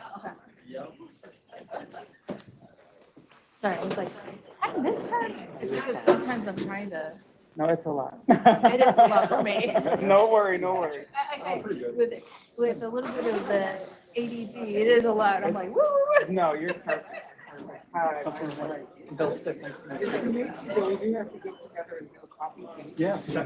Sorry, I was like, did I miss her? It's because sometimes I'm trying to, No, it's a lot. it is a lot for me. No worry, no worry. With a little bit of the ADD, it is a lot. I'm like, woo. No, you're perfect. Hi. Bill Stick, nice to meet you. We do have to get together and have a coffee. Yeah.